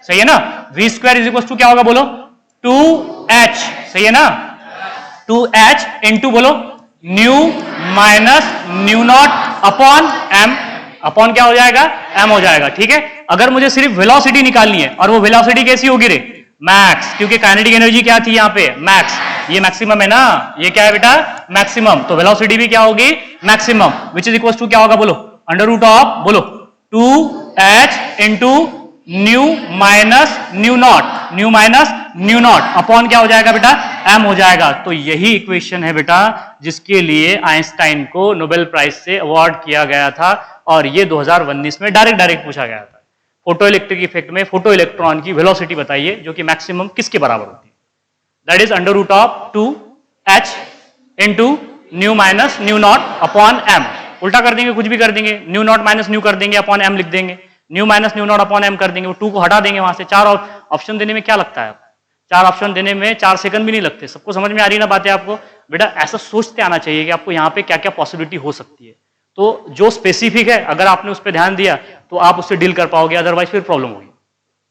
सही है ना? v square is equal to क्या होगा? बोलो 2h। सही है ना? 2h इंटू, बोलो, new minus nu naught upon m। Upon क्या हो जाएगा? m हो जाएगा, ठीक है? अगर मुझे सिर्फ वेलोसिटी निकालनी है, और वो वेलोसिटी कैसी होगी रे? मैक्स, क्योंकि काइनेटिक एनर्जी क्या थी यहाँ पे? मैक्स। ये मैक्सिमम है ना? ये क्या है बेटा? मैक्सिमम। तो वेलोसिटी भी क्या होगी? Maximum, which is equal to क्या होगा? बोलो, अंडर रूट ऑफ, बोलो, 2h into nu minus nu naught. Nu minus nu naught upon क्या हो जाएगा बेटा? m हो जाएगा। तो यही इक्वेशन है बेटा जिसके लिए आइंस्टाइन को नोबेल प्राइज से अवार्ड किया गया था, और ये 2019 में डायरेक्ट पूछा गया था। फोटो इलेक्ट्रिक इफेक्ट में फोटो इलेक्ट्रॉन की वेलोसिटी बताइए जो कि मैक्सिमम किसके बराबर होती है? That is under root of 2h into nu minus nu naught upon m। उल्टा कर देंगे, कुछ भी कर देंगे, न्यू नॉट माइनस न्यू कर देंगे, अपॉन m लिख देंगे, new minus nu naught upon m कर देंगे, वो 2 को हटा देंगे वहां से। 4 ऑप्शन देने में क्या लगता है? 4 ऑप्शन देने में 4 सेकंड भी नहीं लगते। सबको समझ में आ रही ना बातें आपको? बेटा ऐसा सोचते आना चाहिए कि आपको यहाँ पे क्या क्या पॉसिबिलिटी हो सकती है। तो जो स्पेसिफिक है, अगर आपने उस पर ध्यान दिया तो आप उससे डील कर पाओगे, अदरवाइज फिर प्रॉब्लम होगी।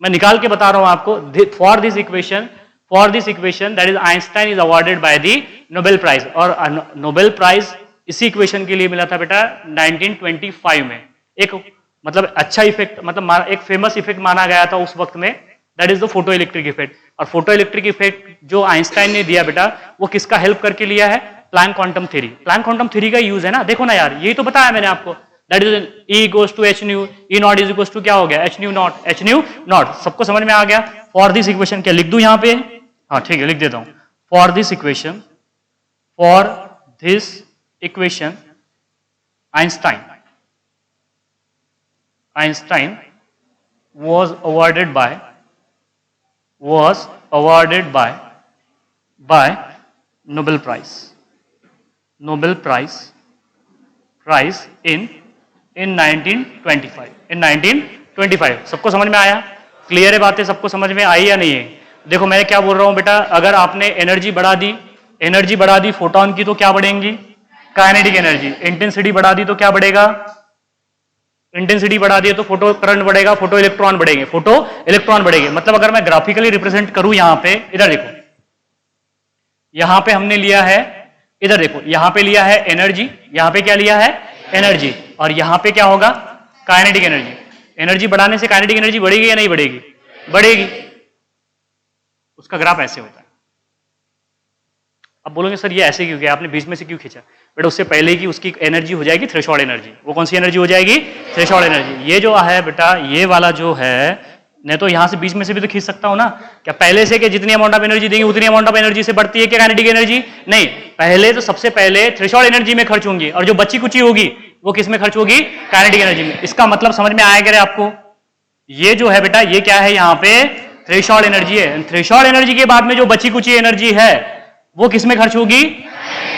मैं निकाल के बता रहा हूं आपको। For this equation that is Einstein is awarded by the Nobel prize. और नोबेल प्राइज इसी इक्वेशन के लिए मिला था बेटा 1925 में। एक मतलब अच्छा इफेक्ट, मतलब एक फेमस इफेक्ट माना गया था उस वक्त में, that is the photo electric effect. और फोटो इलेक्ट्रिक इफेक्ट जो आइंस्टाइन ने दिया बेटा, वो किसका हेल्प करके लिया है? Planck quantum theory. Planck quantum theory का यूज है ना, देखो ना यार, यही तो बताया मैंने आपको। That is E goes to h nu, E naught is equal to क्या हो गया? H nu naught, h nu naught. सबको समझ में आ गया? फॉर दिस इक्वेशन, क्या लिख दूं यहाँ पे? हाँ ठीक है, लिख देता हूं। For this equation Einstein was awarded by Nobel Prize in 1925। in 1925। सबको समझ में आया? क्लियर है बातें? सबको समझ में आई या नहीं है? देखो मैं क्या बोल रहा हूं बेटा, अगर आपने एनर्जी बढ़ा दी फोटोन की, तो क्या बढ़ेंगी? Kinetic energy. इंटेंसिटी बढ़ा दी तो क्या बढ़ेगा? इंटेंसिटी बढ़ा दी तो फोटो करंट बढ़ेगा, फोटो इलेक्ट्रॉन बढ़ेंगे। मतलब अगर मैं ग्राफिकली रिप्रेजेंट करूं यहाँ पे, इधर देखो, यहां पे हमने लिया है, इधर देखो, यहां पे लिया है एनर्जी, यहां पे क्या लिया है? एनर्जी। और यहां पे क्या होगा? Kinetic energy. एनर्जी बढ़ाने से काइनेटिक एनर्जी बढ़ेगी या नहीं बढ़ेगी? बढ़ेगी। उसका ग्राफ ऐसे होता है। अब बोलोगे सर ये ऐसे क्यों किया आपने, बीच में से क्यों खींचा? बेटा उससे पहले की उसकी एनर्जी हो जाएगी थ्रेशोल्ड एनर्जी। वो कौन सी एनर्जी हो जाएगी? Threshold energy. ये जो है बेटा ये वाला जो है, नहीं तो यहां से बीच में से भी तो खींच सकता हूं ना। क्या पहले से कि जितनी अमाउंट ऑफ एनर्जी देंगे उतनी अमाउंट ऑफ एनर्जी से बढ़ती है क्या काइनेटिक एनर्जी? नहीं, पहले तो सबसे पहले थ्रेशोल्ड एनर्जी में खर्च होंगी और जो बची कुची होगी वो किस में खर्च होगी? काइनेटिक एनर्जी में। इसका मतलब समझ में आया क्या आपको? ये जो है बेटा ये क्या है, यहाँ पे थ्रेशोल्ड एनर्जी है। थ्रेशोल्ड एनर्जी के बाद में जो बची कुची एनर्जी है वो किस में खर्च होगी?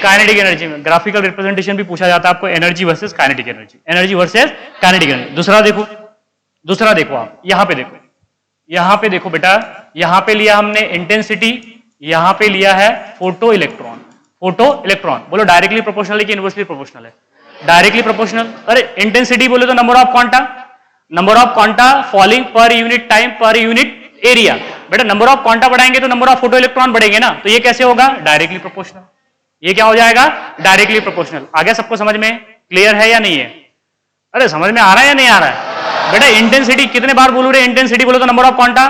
काइनेटिक एनर्जी में। ग्राफिकल रिप्रेजेंटेशन भी पूछा जाता है आपको, energy versus kinetic energy, energy versus kinetic energy. दूसरा देखो आप यहां पे देखो, यहां पे देखो बेटा, यहां पे लिया हमने इंटेंसिटी, यहां पे लिया है फोटो इलेक्ट्रॉन। फोटो इलेक्ट्रॉन बोलो डायरेक्टली प्रोपोर्शनल है कि इनवर्सली प्रोपोर्शनल है? Directly proportional. अरे इंटेंसिटी बोले तो number of quanta falling per unit time per unit area. बेटा नंबर ऑफ क्वांटा बढ़ाएंगे तो नंबर ऑफ फोटो इलेक्ट्रॉन बढ़ेंगे ना, तो ये कैसे होगा? Directly proportional. ये क्या हो जाएगा? Directly proportional. आगे सबको समझ में क्लियर है या नहीं है? अरे समझ में आ रहा है या नहीं आ रहा है? बेटा इंटेंसिटी कितने बार बोलू रे? इंटेंसिटी बोलो तो नंबर ऑफ क्वांटा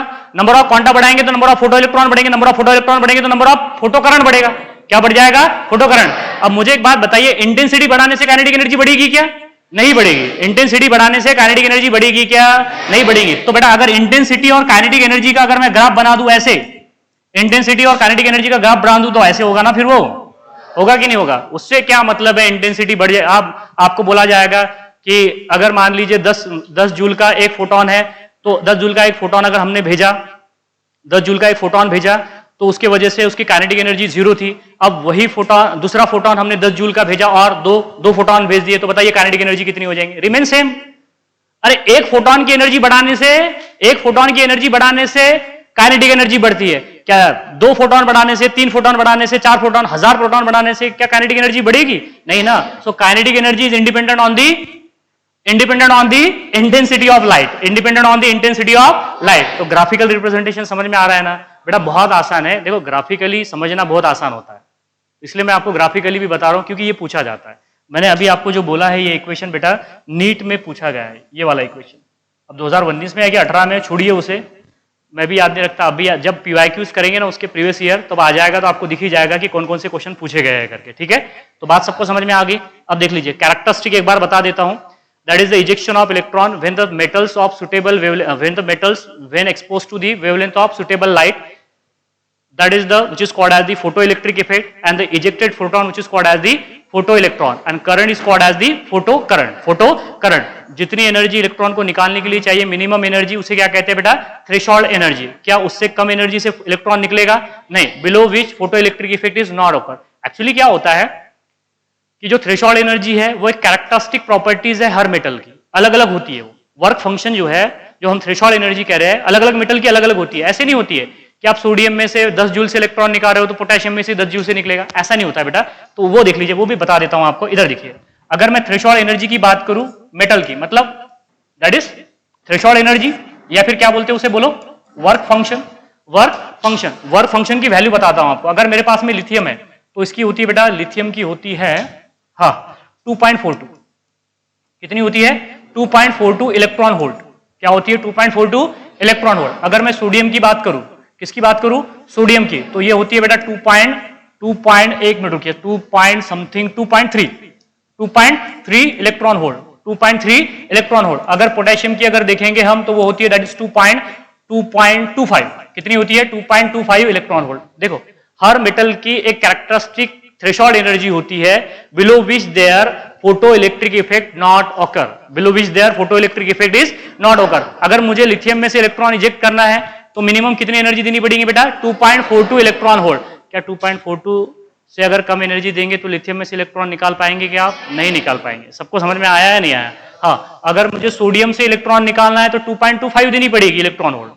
बढ़ाएंगे तो नंबर ऑफ फोटो इलेक्ट्रॉन बढ़ेंगे, नंबर ऑफ फोटो इलेक्ट्रॉन बढ़ेंगे तो नंबर ऑफ फोटो करंट बढ़ेगा। क्या बढ़ जाएगा? Photo current. अब मुझे एक बात बताइए, इंटेंसिटी बढ़ाने से काइनेटिक एनर्जी बढ़ेगी क्या? नहीं बढ़ेगी। इंटेंसिटी बढ़ाने से काइनेटिक एनर्जी बढ़ेगी क्या? नहीं बढ़ेगी। तो बेटा अगर इंटेंसिटी और काइनेटिक एनर्जी का अगर मैं ग्राफ बना दूं ऐसे, इंटेंसिटी और काइनेटिक एनर्जी का ग्राफ बना दूं तो ऐसे होगा ना, फिर वो होगा कि नहीं होगा? उससे क्या मतलब है? इंटेंसिटी बढ़ जाए, आपको बोला जाएगा कि अगर मान लीजिए 10 जूल का एक फोटोन है, तो 10 जूल का एक फोटोन अगर हमने भेजा, 10 जूल का एक फोटोन भेजा तो उसके वजह से उसकी काइनेटिक एनर्जी 0 थी। अब वही फोटोन, दूसरा फोटोन हमने 10 जूल का भेजा और दो फोटोन भेज दिए, तो बताइए काइनेटिक एनर्जी कितनी हो जाएंगे? Remain same. अरे एक फोटोन की एनर्जी बढ़ाने से काइनेटिक एनर्जी बढ़ती है क्या? 2 फोटोन बढ़ाने से, 3 फोटोन बढ़ाने से, 4 फोटोन, 1000 फोटोन बढ़ाने से क्या काइनेटिक एनर्जी बढ़ेगी? नहीं ना। So kinetic energy is independent on the intensity of light. तो ग्राफिकल रिप्रेजेंटेशन समझ में आ रहा है ना बेटा? बहुत आसान है। देखो ग्राफिकली समझना बहुत आसान होता है, इसलिए मैं आपको ग्राफिकली भी बता रहा हूं क्योंकि ये पूछा जाता है। मैंने अभी आपको जो बोला है ये इक्वेशन बेटा नीट में पूछा गया है, ये वाला इक्वेशन। अब 2019 में है कि 18 में, छोड़िए उसे, मैं भी याद नहीं रखता। अभी जब PYQs करेंगे ना उसके प्रीवियस ईयर तब आ जाएगा, तो आपको दिख ही जाएगा कि कौन कौन से क्वेश्चन पूछे गए हैं करके। ठीक है, तो बात सबको समझ में आ गई। अब देख लीजिए कैरेक्टरिस्टिक एक बार बता देता हूं। That is the ejection of electron when the metals of suitable when exposed to the wavelength of suitable light. That is which is called as the photoelectric effect, and the ejected photon which is called as the photoelectron, and current is called as the photocurrent. जितनी energy electron को निकालने के लिए चाहिए minimum energy, उसे क्या कहते हैं बेटा? Threshold energy. क्या उससे कम एनर्जी से इलेक्ट्रॉन निकलेगा? नहीं। Below which photoelectric effect is not occur. Actually क्या होता है कि जो थ्रेशोल्ड एनर्जी है वो एक कैरेक्टरिस्टिक प्रॉपर्टीज है हर मेटल की, अलग अलग होती है। वो वर्क फंक्शन जो है, जो हम थ्रेशोल्ड एनर्जी कह रहे हैं, अलग अलग मेटल की अलग अलग होती है। ऐसे नहीं होती है कि आप सोडियम में से 10 जूल से इलेक्ट्रॉन निकाल रहे हो तो पोटेशियम में से 10 जूल से निकलेगा, ऐसा नहीं होता है बेटा। तो वो देख लीजिए, वो भी बता देता हूं आपको। इधर देखिए, अगर मैं थ्रेशोल्ड एनर्जी की बात करूं मेटल की, मतलब दैट इज थ्रेशोल्ड एनर्जी, या फिर क्या बोलते हैं उसे, बोलो वर्क फंक्शन की वैल्यू बताता हूं आपको। अगर मेरे पास में लिथियम है तो इसकी होती है बेटा, लिथियम की होती है 2.42। कितनी होती है? 2.42 इलेक्ट्रॉन वोल्ट। क्या होती है? 2.42 इलेक्ट्रॉन वोल्ट। अगर मैं सोडियम की बात करूं, किसकी बात करूं? सोडियम की, तो ये होती है बेटा 2.1 मिनट रुकिए, 2.3 इलेक्ट्रॉन वोल्ट, 2.3 इलेक्ट्रॉन वोल्ट। अगर पोटेशियम की अगर देखेंगे हम तो वो होती है दैट इज 2.25। कितनी होती है? 2.25 इलेक्ट्रॉन वोल्ट। देखो हर मेटल की एक कैरेक्टरिस्टिक थ्रेशोल्ड एनर्जी होती है below which there photoelectric effect not occur, is not occur. अगर मुझे लिथियम में से इलेक्ट्रॉन इजेक्ट करना है तो मिनिमम कितनी एनर्जी देनी पड़ेगी बेटा? 2.42 इलेक्ट्रॉन वोल्ट। क्या 2.42 से अगर कम एनर्जी देंगे तो लिथियम में से इलेक्ट्रॉन निकाल पाएंगे क्या आप? नहीं निकाल पाएंगे। सबको समझ में आया या नहीं आया? हाँ, अगर मुझे सोडियम से इलेक्ट्रॉन निकालना है तो 2.25 देनी पड़ेगी इलेक्ट्रॉन वोल्ट,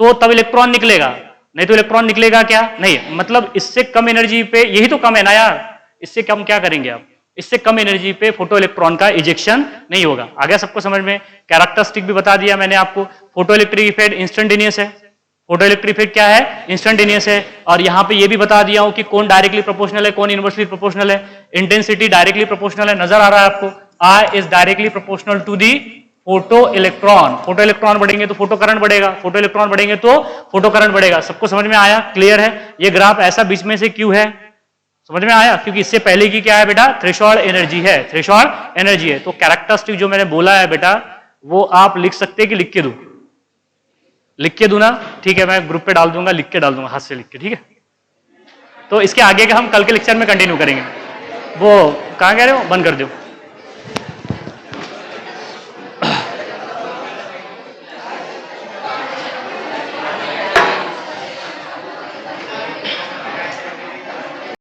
तो तब इलेक्ट्रॉन निकलेगा, नहीं तो इलेक्ट्रॉन निकलेगा क्या? नहीं। मतलब इससे कम एनर्जी पे, यही तो कम है ना यार, इससे कम क्या करेंगे आप? इससे कम एनर्जी पे फोटो इलेक्ट्रॉन का इजेक्शन नहीं होगा। आ गया सबको समझ में? कैरेक्टरिस्टिक भी बता दिया मैंने आपको। फोटो इलेक्ट्रिक इफेक्ट इंस्टेंटेनियस है, फोटो इलेक्ट्रिक इफेक्ट क्या है? इंस्टेंटेनियस है। और यहां पे ये भी बता दिया हूं कि कौन डायरेक्टली प्रोपोर्शनल है, कौन इनवर्सली प्रोपोर्शनल है। इंटेंसिटी डायरेक्टली प्रोपोर्शनल है, नजर आ रहा है आपको? I is directly proportional to the photo electron बढ़ेंगे तो फोटो करंट बढ़ेगा, फोटो इलेक्ट्रॉन बढ़ेंगे तो फोटो करंट बढ़ेगा। सबको समझ में आया? क्लियर है? ये ग्राफ ऐसा बीच में से क्यों है? समझ में आया? क्योंकि इससे पहले की क्या है बेटा? थ्रेशोल्ड एनर्जी है, थ्रेशोल्ड एनर्जी है। तो कैरेक्टरिस्टिक जो मैंने बोला है बेटा वो आप लिख सकते हैं कि लिख के दूं? लिख के दूं ना? ठीक है, मैं ग्रुप पे डाल दूंगा, लिख के डाल दूंगा, हाथ से लिख के, ठीक है? तो इसके आगे का हम कल के लेक्चर में कंटिन्यू करेंगे। वो कहां कह रहे हो? बंद कर दो।